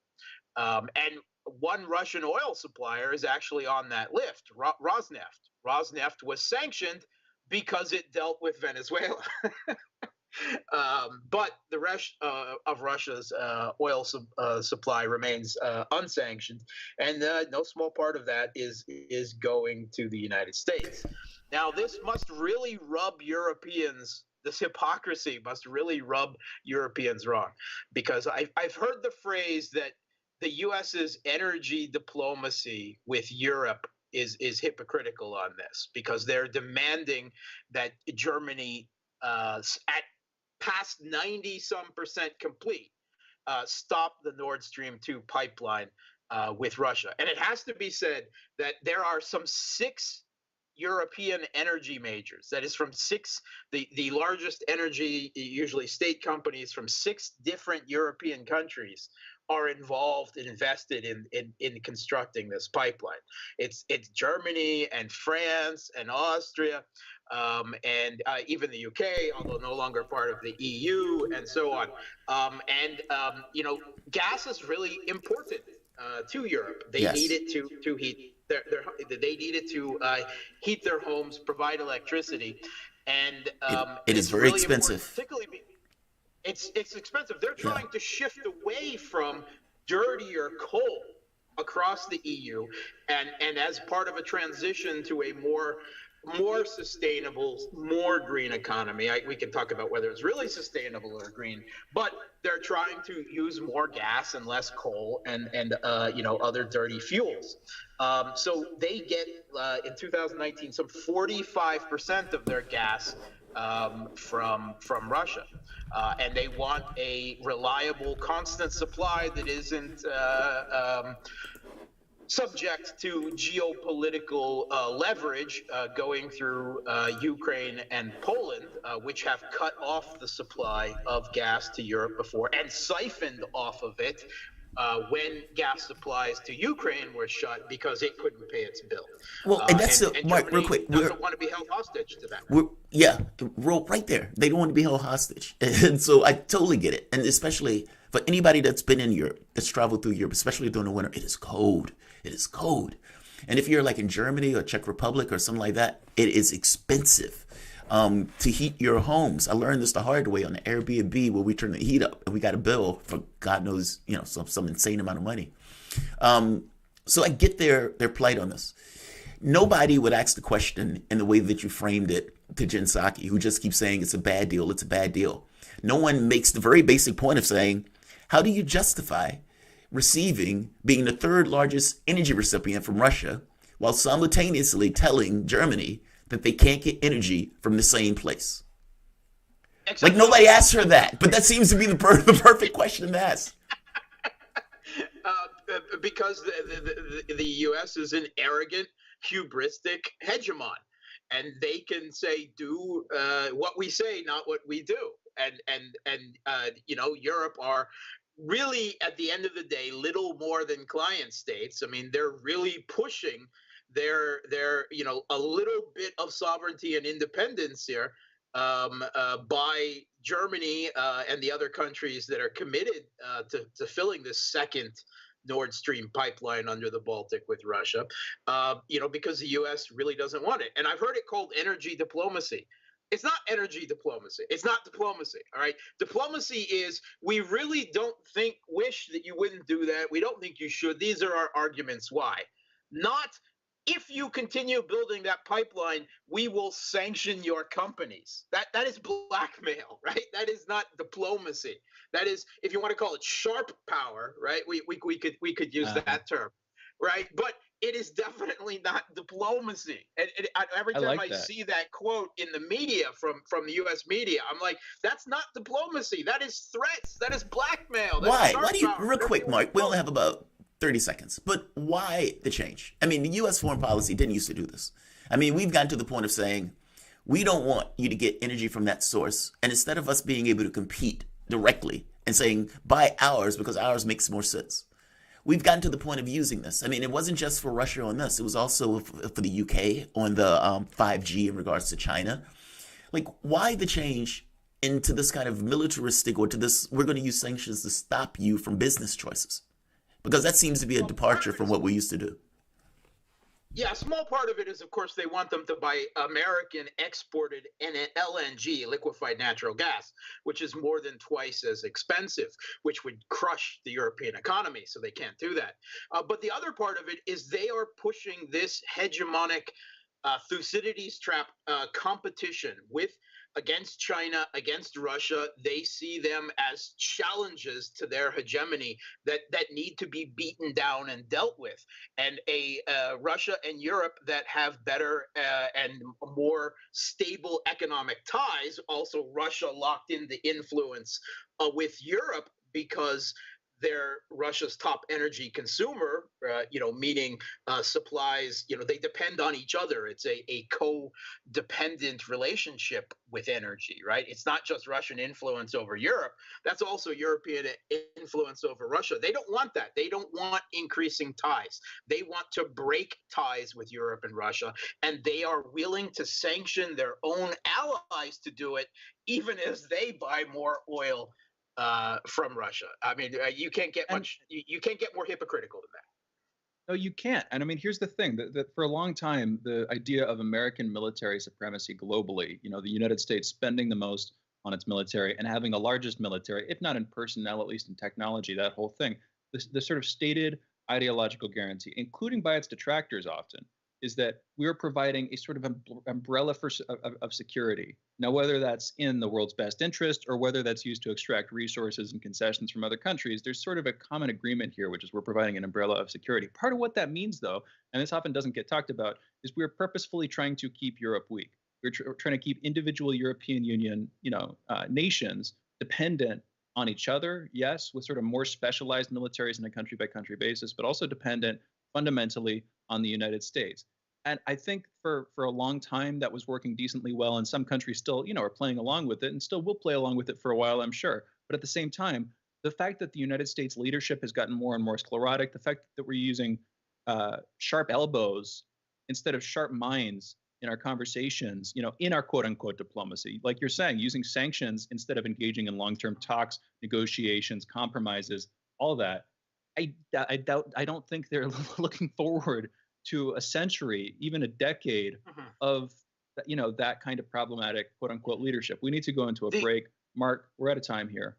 And one Russian oil supplier is actually on that list, Rosneft. Rosneft was sanctioned because it dealt with Venezuela. But the rest of Russia's oil supply remains unsanctioned, and no small part of that is going to the United States. Now, this must really rub Europeans. This hypocrisy must really rub Europeans wrong, because I've heard the phrase that the U.S.'s energy diplomacy with Europe is hypocritical on this, because they're demanding that Germany, at past 90-some% complete, stop the Nord Stream 2 pipeline with Russia. And it has to be said that there are some 6 European energy majors, that is from 6, the largest energy, usually state companies from 6 different European countries, are involved and invested in constructing this pipeline. It's Germany and France and Austria, and even the UK, although no longer part of the EU, and so on. Gas is really important to Europe. They Yes. need it to heat they need it to heat their homes, provide electricity, and it is it's very really expensive. important, particularly. It's expensive. They're trying to shift away from dirtier coal across the EU, and as part of a transition to a more sustainable, more green economy. We can talk about whether it's really sustainable or green, but they're trying to use more gas and less coal and other dirty fuels. So they get in 2019 some 45% of their gas from Russia, and they want a reliable, constant supply that isn't subject to geopolitical leverage going through Ukraine and Poland, which have cut off the supply of gas to Europe before and siphoned off of it when gas supplies to Ukraine were shut because it couldn't pay its bill. Well, and that's Mark, Germany real quick. doesn't want to be held hostage to that. Right there. They don't want to be held hostage. And so I totally get it. And especially for anybody that's been in Europe, that's traveled through Europe, especially during the winter, it is cold. It is cold. And if you're like in Germany or Czech Republic or something like that, it is expensive to heat your homes. I learned this the hard way on the Airbnb where we turned the heat up and we got a bill for God knows, some insane amount of money. So I get their plight on this. Nobody would ask the question in the way that you framed it to Jen Psaki, who just keeps saying it's a bad deal. It's a bad deal. No one makes the very basic point of saying, how do you justify being the third largest energy recipient from Russia while simultaneously telling Germany that they can't get energy from the same place? Like nobody asked her that, but that seems to be the perfect question to ask. Because the U.S. is an arrogant, hubristic hegemon, and they can say do what we say, not what we do, and Europe are really, at the end of the day, little more than client states. I mean, they're really pushing their a little bit of sovereignty and independence here by Germany and the other countries that are committed to filling this second Nord Stream pipeline under the Baltic with Russia, because the U.S. really doesn't want it. And I've heard it called energy diplomacy. It's not energy diplomacy. It's not diplomacy. All right. Diplomacy is we really don't wish that you wouldn't do that. We don't think you should. These are our arguments why. Not if you continue building that pipeline, we will sanction your companies. That is blackmail, right? That is not diplomacy. That is, if you want to call it sharp power, right? We could use that term, right? But it is definitely not diplomacy. And every time I see that quote in the media from the U.S. media, I'm like, that's not diplomacy. That is threats. That is blackmail. Why? Why do you, real quick, Mark, we only have about 30 seconds, but why the change? I mean, the U.S. foreign policy didn't used to do this. I mean, we've gotten to the point of saying, we don't want you to get energy from that source. And instead of us being able to compete directly and saying, buy ours because ours makes more sense, we've gotten to the point of using this. I mean, it wasn't just for Russia on this. It was also for the UK on the 5G in regards to China. Like, why the change into this kind of militaristic or to this, we're going to use sanctions to stop you from business choices? Because that seems to be a departure from what we used to do. Yeah, a small part of it is, of course, they want them to buy American exported LNG, liquefied natural gas, which is more than twice as expensive, which would crush the European economy. So they can't do that. But the other part of it is they are pushing this hegemonic Thucydides trap competition against China, against Russia. They see them as challenges to their hegemony that need to be beaten down and dealt with. And Russia and Europe that have better and more stable economic ties, also Russia locked in the influence with Europe because they're Russia's top energy consumer, meaning supplies, they depend on each other. It's a co-dependent relationship with energy, right? It's not just Russian influence over Europe. That's also European influence over Russia. They don't want that. They don't want increasing ties. They want to break ties with Europe and Russia, and they are willing to sanction their own allies to do it, even as they buy more oil from Russia. I mean, you can't get you can't get more hypocritical than that. No, you can't. And I mean, here's the thing: that for a long time, the idea of American military supremacy globally, the United States spending the most on its military and having the largest military, if not in personnel, at least in technology, that whole thing, the sort of stated ideological guarantee, including by its detractors often, is that we're providing a sort of umbrella of security. Now, whether that's in the world's best interest or whether that's used to extract resources and concessions from other countries, there's sort of a common agreement here, which is we're providing an umbrella of security. Part of what that means, though, and this often doesn't get talked about, is we're purposefully trying to keep Europe weak. We're trying to keep individual European Union, nations dependent on each other, yes, with sort of more specialized militaries on a country-by-country basis, but also dependent fundamentally on the United States. And I think for a long time that was working decently well, and some countries still, are playing along with it and still will play along with it for a while, I'm sure. But at the same time, the fact that the United States leadership has gotten more and more sclerotic, the fact that we're using sharp elbows instead of sharp minds in our conversations, in our quote unquote diplomacy, like you're saying, using sanctions instead of engaging in long-term talks, negotiations, compromises, all that. I don't think they're looking forward to a century, even a decade of, that kind of problematic quote unquote leadership. We need to go into a break. Mark, we're out of time here.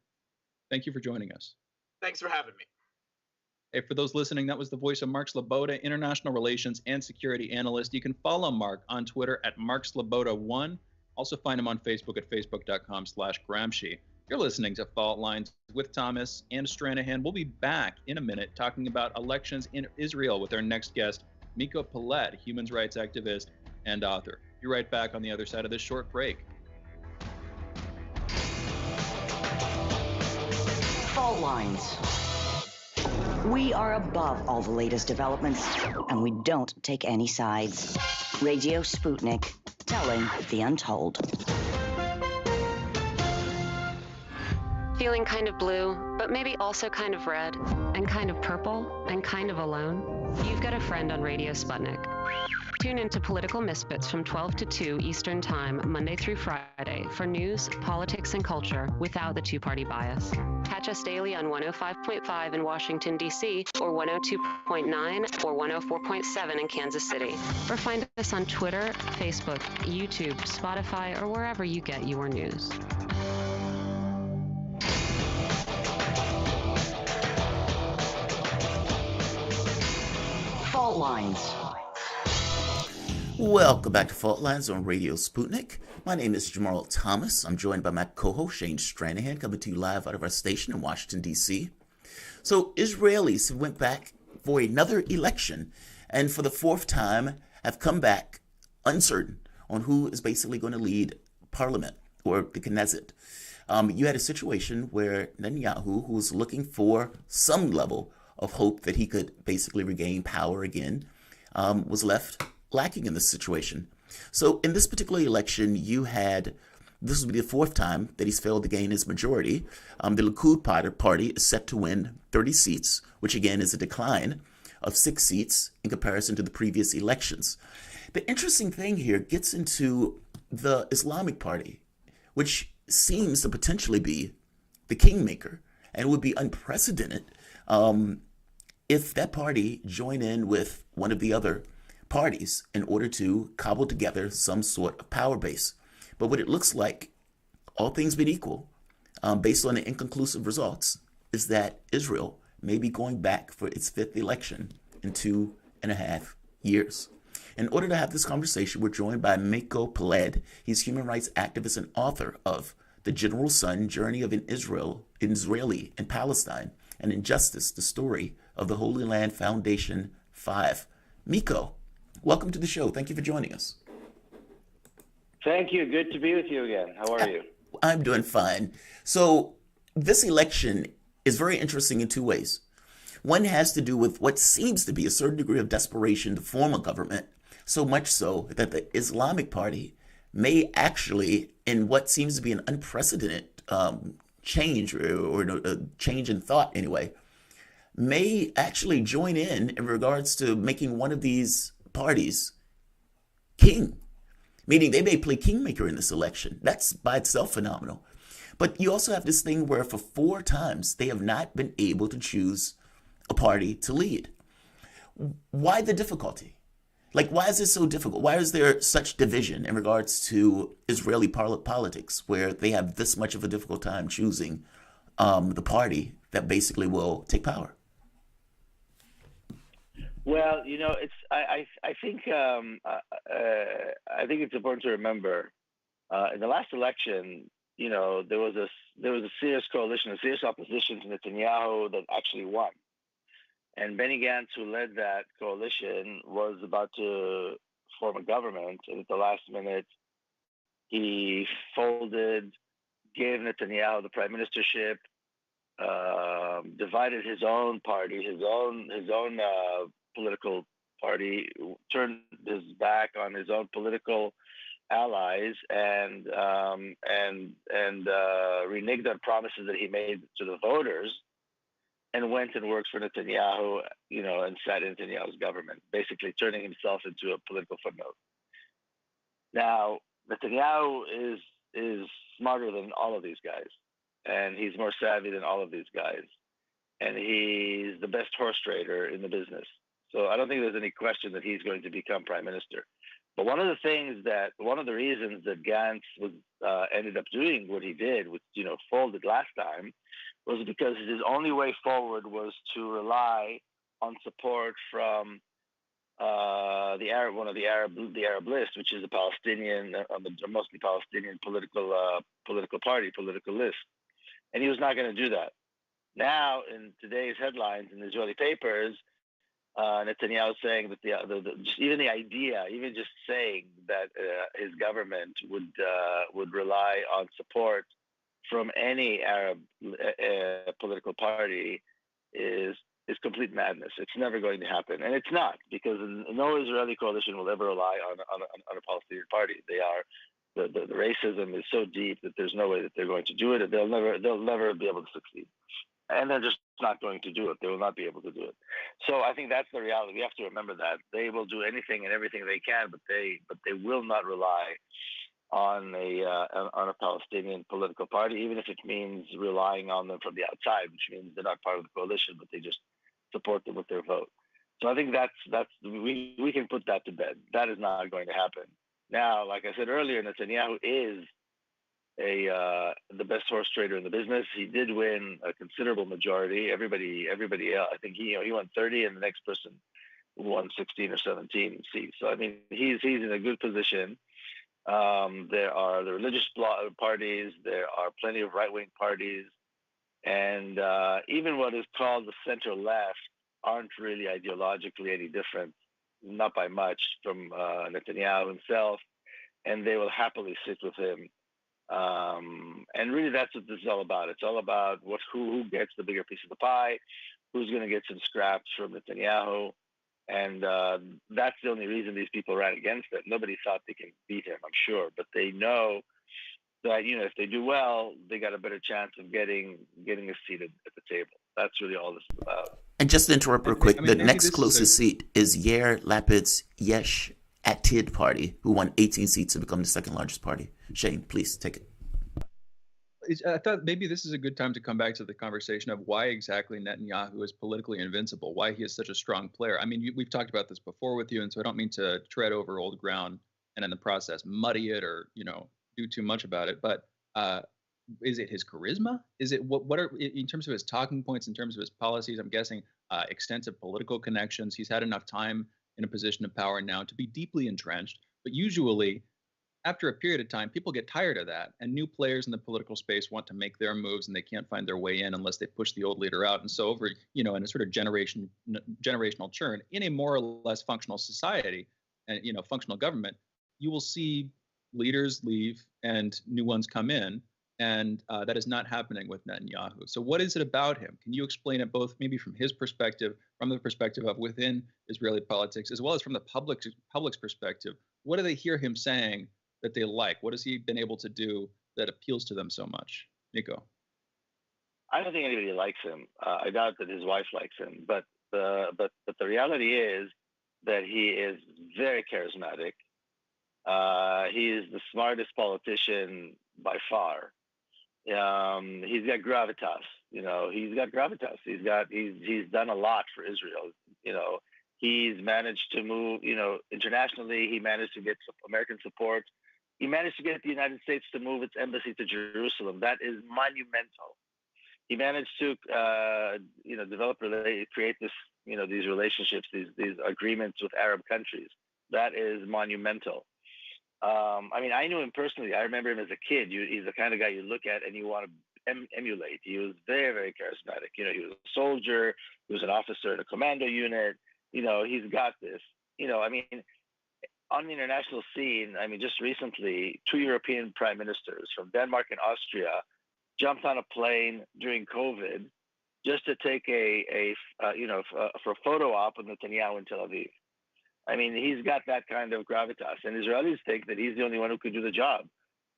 Thank you for joining us. Thanks for having me. Hey, for those listening, that was the voice of Mark Sloboda, international relations and security analyst. You can follow Mark on Twitter at MarkSloboda1. Also find him on Facebook at facebook.com/Gramsci. You're listening to Fault Lines with Thomas and Stranahan. We'll be back in a minute talking about elections in Israel with our next guest, Miko Peled, human rights activist and author. Be right back on the other side of this short break. Fault Lines. We are above all the latest developments, and we don't take any sides. Radio Sputnik, telling the untold. Feeling kind of blue, but maybe also kind of red, and kind of purple, and kind of alone? You've got a friend on Radio Sputnik. Tune into Political Misfits from 12 to 2 Eastern Time, Monday through Friday, for news, politics, and culture without the two-party bias. Catch us daily on 105.5 in Washington, D.C., or 102.9 or 104.7 in Kansas City. Or find us on Twitter, Facebook, YouTube, Spotify, or wherever you get your news. Fault Lines. Welcome back to Fault Lines on Radio Sputnik. My name is Jamarl Thomas. I'm joined by my co-host Shane Stranahan, coming to you live out of our station in Washington, D.C. So Israelis went back for another election, and for the fourth time have come back uncertain on who is basically going to lead parliament or the Knesset. You had a situation where Netanyahu, who was looking for some level of hope that he could basically regain power again, was left lacking in this situation. So in this particular election, this will be the fourth time that he's failed to gain his majority. The Likud party is set to win 30 seats, which again is a decline of 6 seats in comparison to the previous elections. The interesting thing here gets into the Islamic Party, which seems to potentially be the kingmaker, and would be unprecedented if that party joined in with one of the other parties in order to cobble together some sort of power base. But what it looks like, all things being equal, based on the inconclusive results, is that Israel may be going back for its 5th election in 2.5 years. In order to have this conversation, we're joined by Miko Peled. He's a human rights activist and author of The General Sun, Journey of an Israeli in Palestine, and Injustice, the Story of the Holy Land Foundation 5. Miko, welcome to the show. Thank you for joining us. Thank you. Good to be with you again. How are you? I'm doing fine. So this election is very interesting in two ways. One has to do with what seems to be a certain degree of desperation to form a government, so much so that the Islamic Party may actually, in what seems to be an unprecedented change or a change in thought anyway, may actually join in regards to making one of these parties king. Meaning they may play kingmaker in this election. That's by itself phenomenal. But you also have this thing where for 4 times they have not been able to choose a party to lead. Why the difficulty? Like, why is this so difficult? Why is there such division in regards to Israeli politics where they have this much of a difficult time choosing the party that basically will take power? Well, it's I think it's important to remember in the last election, there was a serious coalition, a serious opposition to Netanyahu that actually won, and Benny Gantz, who led that coalition, was about to form a government, and at the last minute, he folded, gave Netanyahu the prime ministership, divided his own party, his own political party, turned his back on his own political allies, and reneged on promises that he made to the voters, and went and worked for Netanyahu, and sat in Netanyahu's government, basically turning himself into a political footnote. Now, Netanyahu is smarter than all of these guys, and he's more savvy than all of these guys, and he's the best horse trader in the business. So I don't think there's any question that he's going to become prime minister. But one of the reasons that Gantz ended up doing what he did, which folded last time, was because his only way forward was to rely on support from the Arab list, which is a Palestinian, mostly Palestinian political party, political list, and he was not going to do that. Now, in today's headlines in the Israeli papers, Netanyahu saying that even just saying that his government would rely on support from any Arab political party is complete madness. It's never going to happen, and it's not, because no Israeli coalition will ever rely on a Palestinian party. The racism is so deep that there's no way that they're going to do it, and they'll never be able to succeed. And they're just not going to do it. They will not be able to do it. So I think that's the reality. We have to remember that they will do anything and everything they can, but they will not rely on a Palestinian political party, even if it means relying on them from the outside, which means they're not part of the coalition, but they just support them with their vote. So I think we can put that to bed. That is not going to happen. Now, like I said earlier, Netanyahu is the best horse trader in the business. He did win a considerable majority. Everybody else, I think he won 30, and the next person won 16 or 17 seats. So I mean, he's in a good position. There are the religious parties. There are plenty of right-wing parties, and even what is called the center left aren't really ideologically any different, not by much, from Netanyahu himself, and they will happily sit with him. And really, that's what this is all about. It's all about who gets the bigger piece of the pie, who's going to get some scraps from Netanyahu, and that's the only reason these people ran against it. Nobody thought they can beat him, I'm sure, but they know that if they do well, they got a better chance of getting a seat at the table. That's really all this is about. And just to interrupt real quick, the next closest seat is Yair Lapid's Yesh Atid party, who won 18 seats to become the second largest party. Shane, please take it. I thought maybe this is a good time to come back to the conversation of why exactly Netanyahu is politically invincible, why he is such a strong player. I mean, we've talked about this before with you, and so I don't mean to tread over old ground and in the process muddy it or do too much about it. But is it his charisma? Is it what are in terms of his talking points, in terms of his policies? I'm guessing extensive political connections. He's had enough time in a position of power now to be deeply entrenched. But usually, after a period of time, people get tired of that, and new players in the political space want to make their moves, and they can't find their way in unless they push the old leader out. And so, over in a sort of generational churn in a more or less functional society, and functional government, you will see leaders leave and new ones come in, And that is not happening with Netanyahu. So what is it about him? Can you explain it both maybe from his perspective, from the perspective of within Israeli politics, as well as from the public's perspective? What do they hear him saying that they like? What has he been able to do that appeals to them so much? Nico. I don't think anybody likes him. I doubt that his wife likes him. But the reality is that he is very charismatic. He is the smartest politician by far. He's got gravitas. He's got gravitas. He's done a lot for Israel. He's managed to move. Internationally, he managed to get American support. He managed to get the United States to move its embassy to Jerusalem. That is monumental. He managed to, create this, these relationships, these agreements with Arab countries. That is monumental. I knew him personally. I remember him as a kid. He's the kind of guy you look at and you want to emulate. He was very, very charismatic. He was a soldier. He was an officer in a commando unit. He's got this. On the international scene, just recently, 2 European prime ministers from Denmark and Austria jumped on a plane during COVID just to take for a photo op with Netanyahu in Tel Aviv. He's got that kind of gravitas, and Israelis think that he's the only one who could do the job.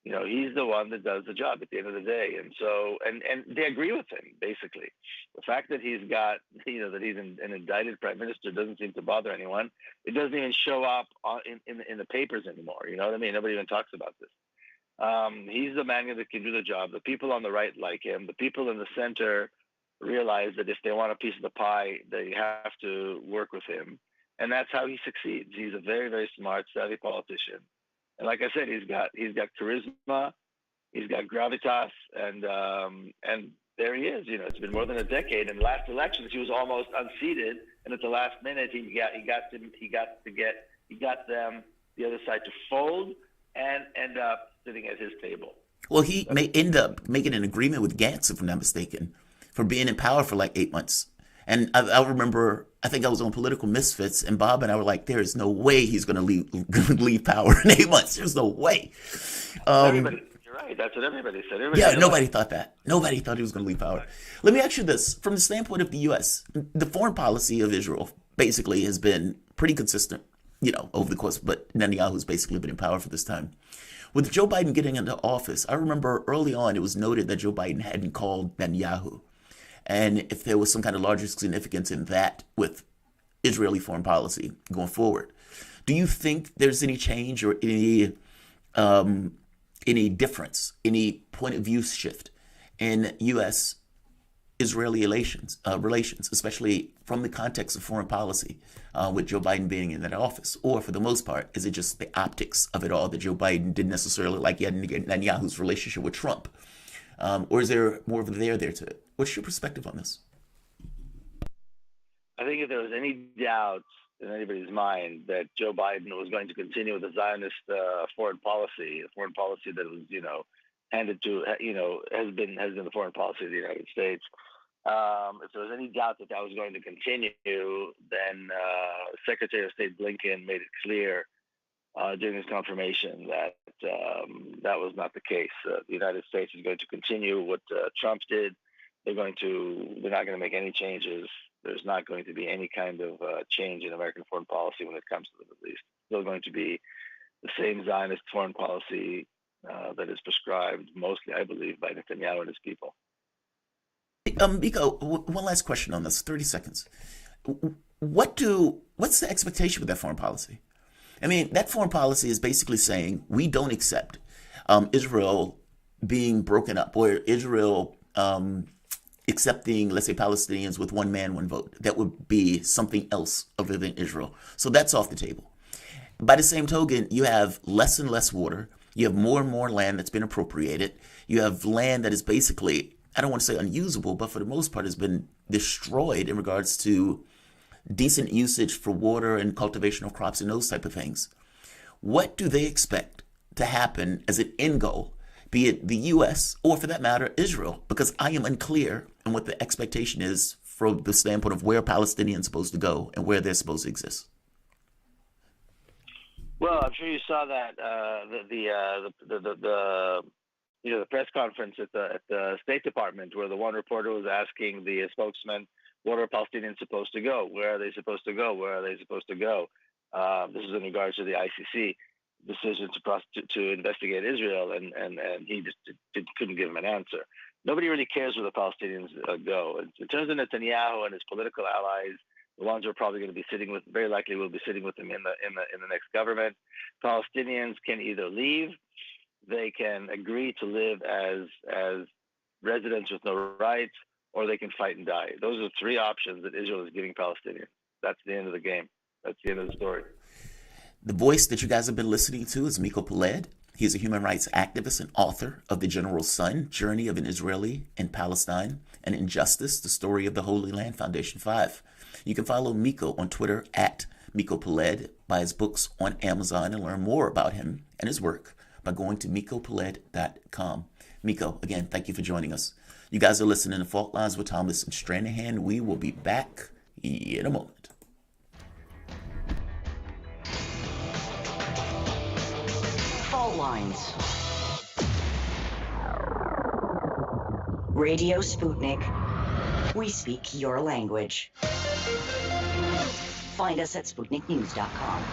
He's the one that does the job at the end of the day, and so and they agree with him basically. The fact that he's got that he's an indicted prime minister doesn't seem to bother anyone. It doesn't even show up in the papers anymore. You know what I mean? Nobody even talks about this. He's the man that can do the job. The people on the right like him. The people in the center realize that if they want a piece of the pie, they have to work with him. And that's how he succeeds. He's a very, very smart, savvy politician. And like I said, he's got charisma, he's got gravitas, and there he is. It's been more than a decade. In the last elections, he was almost unseated, and at the last minute, he got them the other side to fold and end up sitting at his table. Well, he may end up making an agreement with Gantz, if I'm not mistaken, for being in power for like 8 months. And I remember, I think I was on Political Misfits, and Bob and I were like, there is no way he's going to leave power in 8 months. There's no way. You're right. That's what everybody said. Nobody thought that. Nobody thought he was going to leave power. Let me ask you this. From the standpoint of the U.S., the foreign policy of Israel basically has been pretty consistent, over the course, but Netanyahu's basically been in power for this time. With Joe Biden getting into office, I remember early on it was noted that Joe Biden hadn't called Netanyahu. And if there was some kind of larger significance in that with Israeli foreign policy going forward, do you think there's any change or any difference, any point of view shift in U.S.-Israeli relations, especially from the context of foreign policy, with Joe Biden being in that office? Or for the most part, is it just the optics of it all that Joe Biden didn't necessarily like Netanyahu's relationship with Trump? Or is there more of a there to it? What's your perspective on this? I think if there was any doubt in anybody's mind that Joe Biden was going to continue with the Zionist foreign policy, a foreign policy that was, handed to, has been the foreign policy of the United States. If there was any doubt that was going to continue, then Secretary of State Blinken made it clear during his confirmation that that was not the case. The United States is going to continue what Trump did. They're not going to make any changes. There's not going to be any kind of change in American foreign policy when it comes to the Middle East. Still going to be the same Zionist foreign policy that is prescribed mostly, I believe, by Netanyahu and his people. Miko, one last question on this, 30 seconds. What's the expectation with that foreign policy? That foreign policy is basically saying we don't accept Israel being broken up, or Israel accepting, let's say, Palestinians with one man, one vote. That would be something else other than Israel. So that's off the table. By the same token, you have less and less water. You have more and more land that's been appropriated. You have land that is basically, I don't want to say unusable, but for the most part has been destroyed in regards to decent usage for water and cultivation of crops and those type of things. What do they expect to happen as an end goal, be it the U.S. or, for that matter, Israel? Because I am unclear on what the expectation is from the standpoint of where Palestinians are supposed to go and where they're supposed to exist. Well, I'm sure you saw that the the press conference at the State Department, where the one reporter was asking the spokesman, "What are Palestinians supposed to go? Where are they supposed to go? Where are they supposed to go?" This is in regards to the ICC decision to investigate Israel, and he just couldn't give him an answer. Nobody really cares where the Palestinians go. In terms of Netanyahu and his political allies, the ones who are probably going to be sitting with, very likely will be sitting with him in the next government. Palestinians can either leave, they can agree to live as residents with no rights, or they can fight and die. Those are three options that Israel is giving Palestinians. That's the end of the game. That's the end of the story. The voice that you guys have been listening to is Miko Peled. He's a human rights activist and author of The General Son, Journey of an Israeli in Palestine, and Injustice, the Story of the Holy Land, Foundation 5. You can follow Miko on Twitter at Miko Peled, buy his books on Amazon, and learn more about him and his work by going to mikopeled.com. Miko, again, thank you for joining us. You guys are listening to Fault Lines with Thomas and Stranahan. We will be back in a moment. Fault Lines. Radio Sputnik. We speak your language. Find us at SputnikNews.com.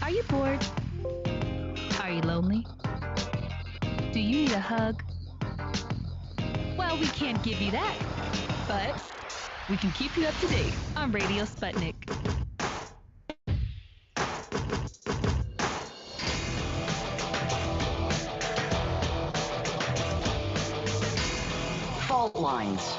Are you bored? Are you lonely? Do you need a hug? Well, we can't give you that, but we can keep you up to date on Radio Sputnik. Fault Lines.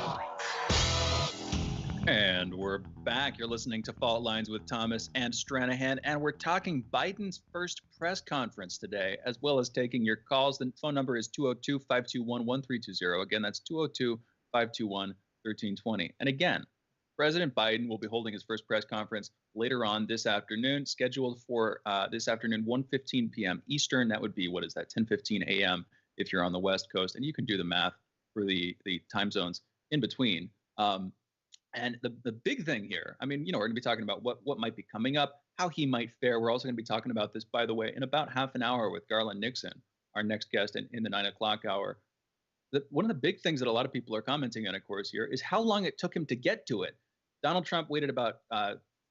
And we're back. You're listening to Fault Lines with Thomas and Stranahan, and we're talking Biden's first press conference today, as well as taking your calls. The phone number is 202-521-1320. Again, that's 202-521-1320. And again, President Biden will be holding his first press conference later on this afternoon, scheduled for this afternoon, 1:15 p.m. Eastern. That would be, 10:15 a.m. if you're on the West Coast. And you can do the math for the time zones in between. And the big thing here, we're going to be talking about what might be coming up, how he might fare. We're also going to be talking about this, by the way, in about half an hour with Garland Nixon, our next guest in the 9 o'clock hour. One of the big things that a lot of people are commenting on, of course, here is how long it took him to get to it. Donald Trump waited about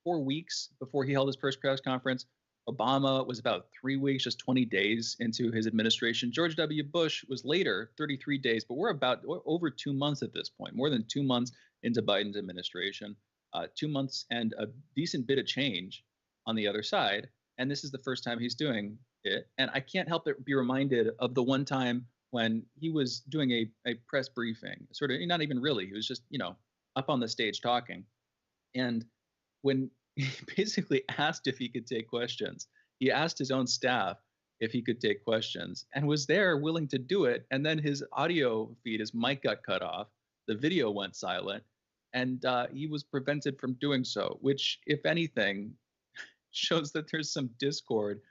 4 weeks before he held his first press conference. Obama was about 3 weeks, just 20 days into his administration. George W. Bush was later, 33 days, but we're over 2 months at this point, more than 2 months into Biden's administration, 2 months and a decent bit of change on the other side. And this is the first time he's doing it. And I can't help but be reminded of the one time when he was doing a press briefing, sort of, not even really, he was just, up on the stage talking. And when he basically asked if he could take questions, he asked his own staff if he could take questions and was there willing to do it. And then his audio feed, his mic got cut off, the video went silent, and he was prevented from doing so, which, if anything, shows that there's some discord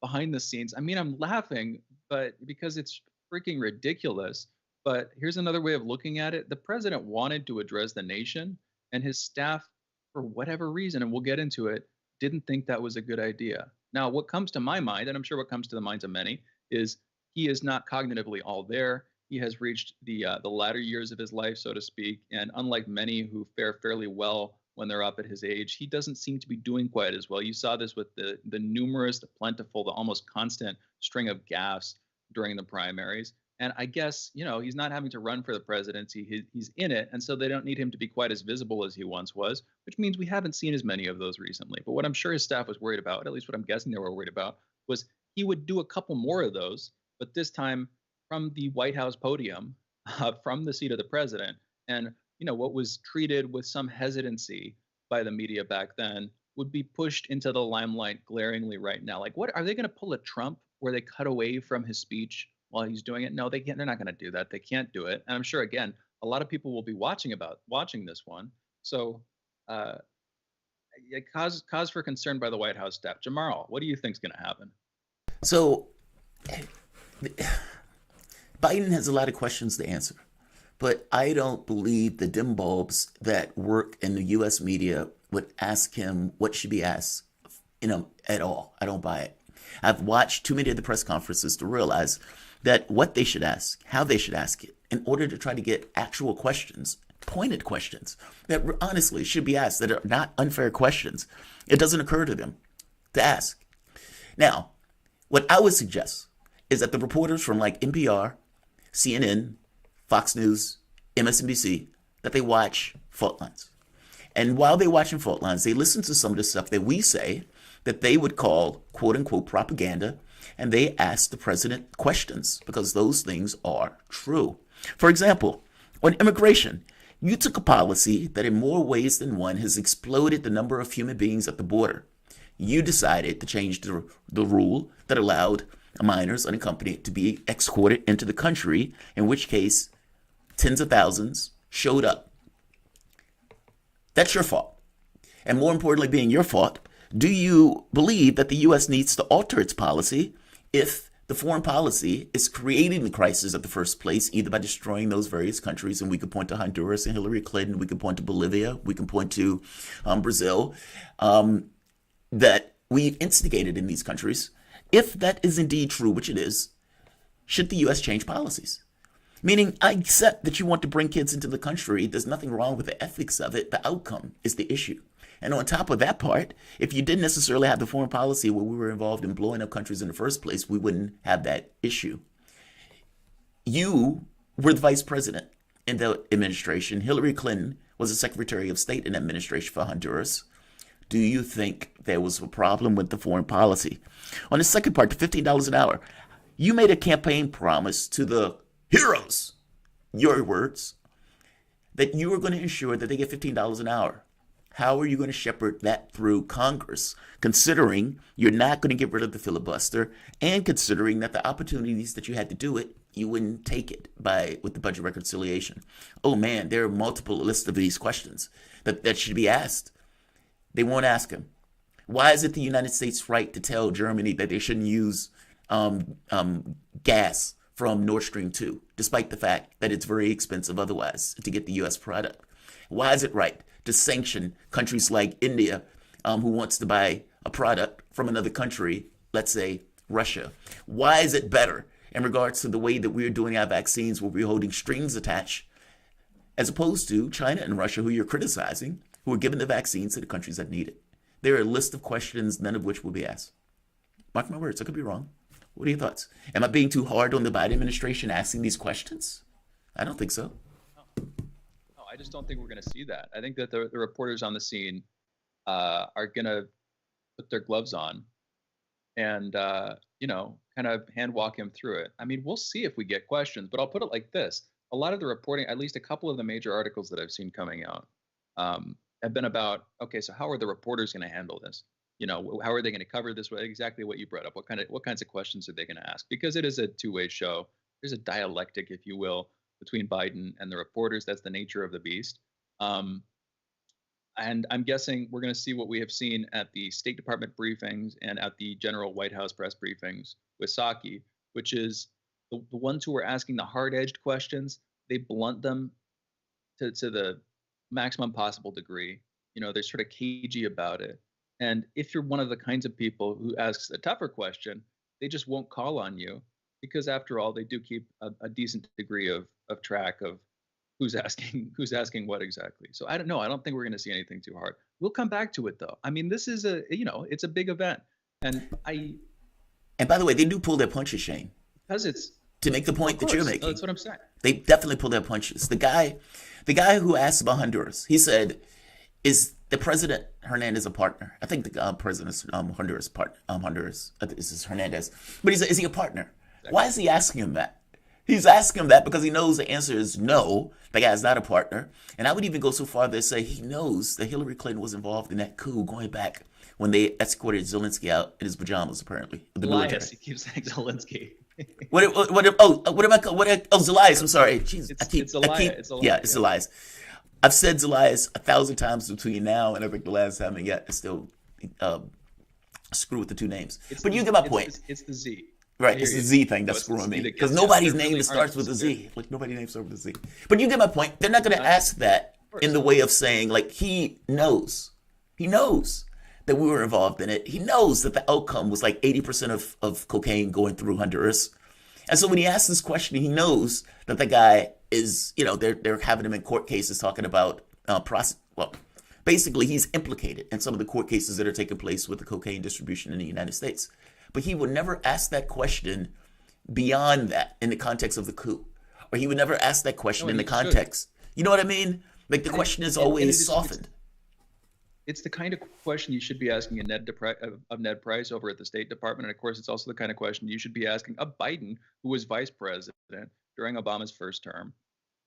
behind the scenes. I'm laughing, but because it's freaking ridiculous. But here's another way of looking at it. The president wanted to address the nation, and his staff, for whatever reason, and we'll get into it, didn't think that was a good idea. Now, what comes to my mind, and I'm sure what comes to the minds of many, is he is not cognitively all there. He has reached the latter years of his life, so to speak, and unlike many who fare fairly well when they're up at his age, he doesn't seem to be doing quite as well. You saw this with the numerous, the plentiful, the almost constant string of gaffes during the primaries. And I guess, he's not having to run for the presidency. He's in it, and so they don't need him to be quite as visible as he once was, which means we haven't seen as many of those recently. But what I'm sure his staff was worried about, at least what I'm guessing they were worried about, was he would do a couple more of those, but this time from the White House podium, from the seat of the president. And, what was treated with some hesitancy by the media back then would be pushed into the limelight glaringly right now. Like, what are they going to pull a Trump where they cut away from his speech while he's doing it? No, they can't. They're not going to do that. They can't do it. And I'm sure, again, a lot of people will be watching this one. So cause for concern by the White House staff. Jamarl, what do you think is going to happen? So Biden has a lot of questions to answer, but I don't believe the dim bulbs that work in the U.S. media would ask him what should be asked, at all. I don't buy it. I've watched too many of the press conferences to realize that what they should ask, how they should ask it, in order to try to get actual questions, pointed questions that honestly should be asked, that are not unfair questions. It doesn't occur to them to ask. Now, what I would suggest is that the reporters from like NPR, CNN, Fox News, MSNBC, that they watch Fault Lines. And while they're watching Fault Lines, they listen to some of the stuff that we say that they would call quote unquote propaganda, and they ask the president questions because those things are true. For example, on immigration, you took a policy that in more ways than one has exploded the number of human beings at the border. You decided to change the rule that allowed minors unaccompanied to be escorted into the country, in which case tens of thousands showed up. That's your fault. And more importantly, being your fault, do you believe that the U.S. needs to alter its policy if the foreign policy is creating the crisis at the first place, either by destroying those various countries? And we could point to Honduras and Hillary Clinton. We could point to Bolivia. We can point to Brazil, that we instigated in these countries. If that is indeed true, which it is, should the U.S. change policies? Meaning, I accept that you want to bring kids into the country. There's nothing wrong with the ethics of it. The outcome is the issue. And on top of that part, if you didn't necessarily have the foreign policy where we were involved in blowing up countries in the first place, we wouldn't have that issue. You were the vice president in the administration. Hillary Clinton was the Secretary of State in the administration for Honduras. Do you think there was a problem with the foreign policy? On the second part, the $15 an hour, you made a campaign promise to the heroes, your words, that you were going to ensure that they get $15 an hour. How are you going to shepherd that through Congress, considering you're not going to get rid of the filibuster, and considering that the opportunities that you had to do it, you wouldn't take it with the budget reconciliation? Oh man, there are multiple lists of these questions that should be asked. They won't ask them. Why is it the United States' right to tell Germany that they shouldn't use gas from Nord Stream 2, despite the fact that it's very expensive otherwise to get the U.S. product? Why is it right to sanction countries like India, who wants to buy a product from another country, let's say Russia? Why is it better in regards to the way that we're doing our vaccines, where we're holding strings attached, as opposed to China and Russia, who you're criticizing, who are giving the vaccines to the countries that need it? There are a list of questions, none of which will be asked. Mark my words, I could be wrong. What are your thoughts? Am I being too hard on the Biden administration asking these questions? I don't think so. No, I just don't think we're going to see that. I think that the reporters on the scene are going to put their gloves on and, kind of hand walk him through it. I mean, we'll see if we get questions, but I'll put it like this. A lot of the reporting, at least a couple of the major articles that I've seen coming out, have been about, okay, so how are the reporters going to handle this? How are they going to cover this? Exactly what you brought up. What kinds of questions are they going to ask? Because it is a two-way show. There's a dialectic, if you will, between Biden and the reporters. That's the nature of the beast. And I'm guessing we're going to see what we have seen at the State Department briefings and at the general White House press briefings with Psaki, which is the ones who are asking the hard-edged questions, they blunt them to the maximum possible degree. They're sort of cagey about it. And if you're one of the kinds of people who asks a tougher question, they just won't call on you, because after all, they do keep a decent degree of track of who's asking what exactly. So I don't know. I don't think we're going to see anything too hard. We'll come back to it though. I mean, this is it's a big event. And by the way, they do pull their punches, Shane. Because it's to make the point that you're making. That's what I'm saying. They definitely pull their punches. The guy who asked about Honduras, he said, "Is the president Hernandez a partner?" I think the president's Honduras Honduras. This is Hernandez, but he said, "Is he a partner?" Exactly. Why is he asking him that? He's asking him that because he knows the answer is no. The guy's not a partner, and I would even go so far as to say he knows that Hillary Clinton was involved in that coup going back when they escorted Zelensky out in his pajamas. Apparently, the military. He keeps saying Zelensky. Zelaya. I'm sorry. Jeez, it's Elias. Yeah, it's Elias. I've said Elias 1,000 times between now and I think the last time, and yet I still screw with the two names. But you get my point. It's the Z. Right, it's the Z thing that's screwing me. Because nobody's name starts with a Z. Like, nobody's name starts with a Z. But you get my point. They're not going to ask that in the way of saying, like, he knows. He knows that we were involved in it. He knows that the outcome was like 80% of cocaine going through Honduras. And so when he asks this question, he knows that the guy is, they're having him in court cases talking about basically he's implicated in some of the court cases that are taking place with the cocaine distribution in the United States. But he would never ask that question beyond that in the context of the coup. Or he would never ask that question in the context. You know what I mean? Like the question is always softened. It's the kind of question you should be asking of Ned Price over at the State Department. And of course, it's also the kind of question you should be asking of Biden, who was vice president during Obama's first term,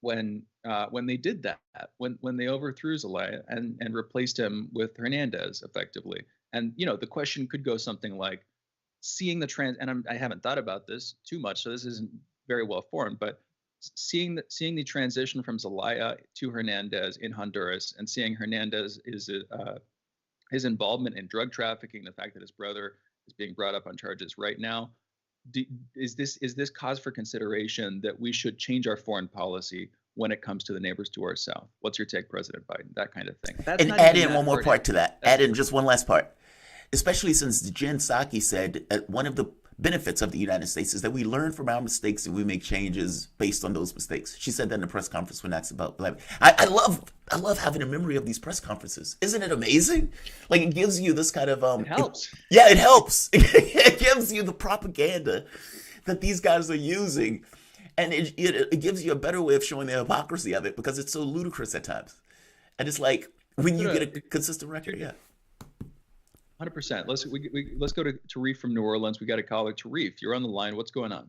when they did that, when they overthrew Zelaya and replaced him with Hernandez effectively. And, the question could go something like, seeing the and I haven't thought about this too much, so this isn't very well formed, but seeing the transition from Zelaya to Hernandez in Honduras, and seeing Hernandez his involvement in drug trafficking, the fact that his brother is being brought up on charges right now, is this cause for consideration that we should change our foreign policy when it comes to the neighbors to our south? What's your take, President Biden? That kind of thing. And add in one more part to that. Add in just one last part. Especially since Jen Psaki said one of the benefits of the United States is that we learn from our mistakes and we make changes based on those mistakes. She said that in a press conference when asked about black. I love having a memory of these press conferences. Isn't it amazing? Like it gives you this kind of it helps. It helps. It gives you the propaganda that these guys are using, and it gives you a better way of showing the hypocrisy of it because it's so ludicrous at times. And it's like when you get a consistent record, 100%. Let's go to Tarif from New Orleans. We got a caller. Tarif, you're on the line. What's going on?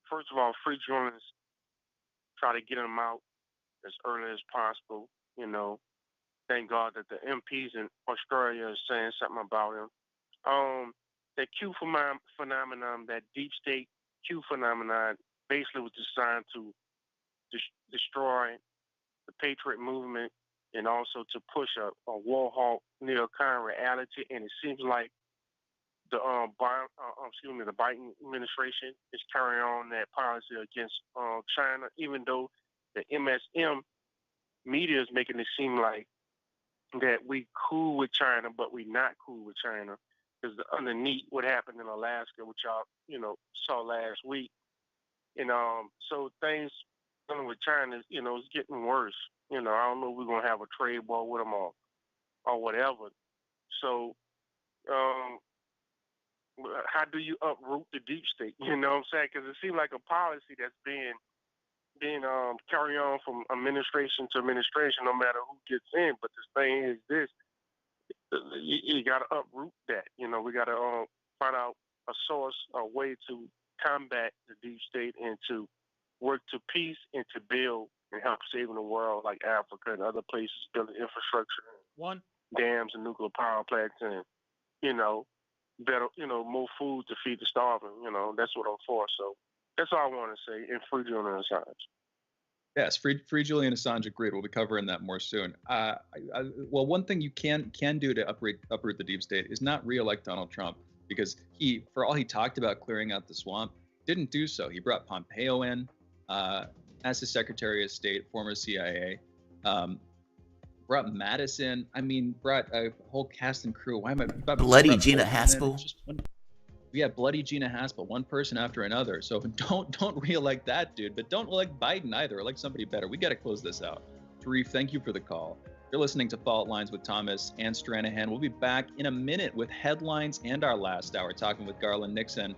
First of all, free journalists, try to get them out as early as possible. Thank God that the MPs in Australia are saying something about him. The Q phenomenon, that deep state Q phenomenon, basically was designed to destroy the Patriot movement and also to push a war hawk neocon reality. And it seems like the Biden administration is carrying on that policy against China, even though the MSM media is making it seem like that we cool with China, but we not cool with China. Because underneath what happened in Alaska, which y'all, saw last week. So things with China, is getting worse. I don't know if we're going to have a trade war with them or whatever. So how do you uproot the deep state? You know what I'm saying? Because it seems like a policy that's being carried on from administration to administration, no matter who gets in. But the thing is this, you got to uproot that. We got to find out a source, a way to combat the deep state and to work to peace and to build and help saving the world, like Africa and other places, building infrastructure, dams and nuclear power plants, and better, more food to feed the starving. That's what I'm for. So that's all I want to say. And free Julian Assange. Yes, free Julian Assange. Agreed. We'll be covering that more soon. Well, one thing you can do to uproot the deep state is not re-elect Donald Trump, because he, for all he talked about clearing out the swamp, didn't do so. He brought Pompeo in as his Secretary of State, former CIA. Brought Madison. Brought a whole cast and crew. Why am I bloody Gina Haspel? Bloody Gina Haspel. One person after another. So don't re-elect that dude, but don't elect Biden either. Elect somebody better. We got to close this out. Tarif, thank you for the call. You're listening to Fault Lines with Thomas and Stranahan. We'll be back in a minute with headlines and our last hour, talking with Garland Nixon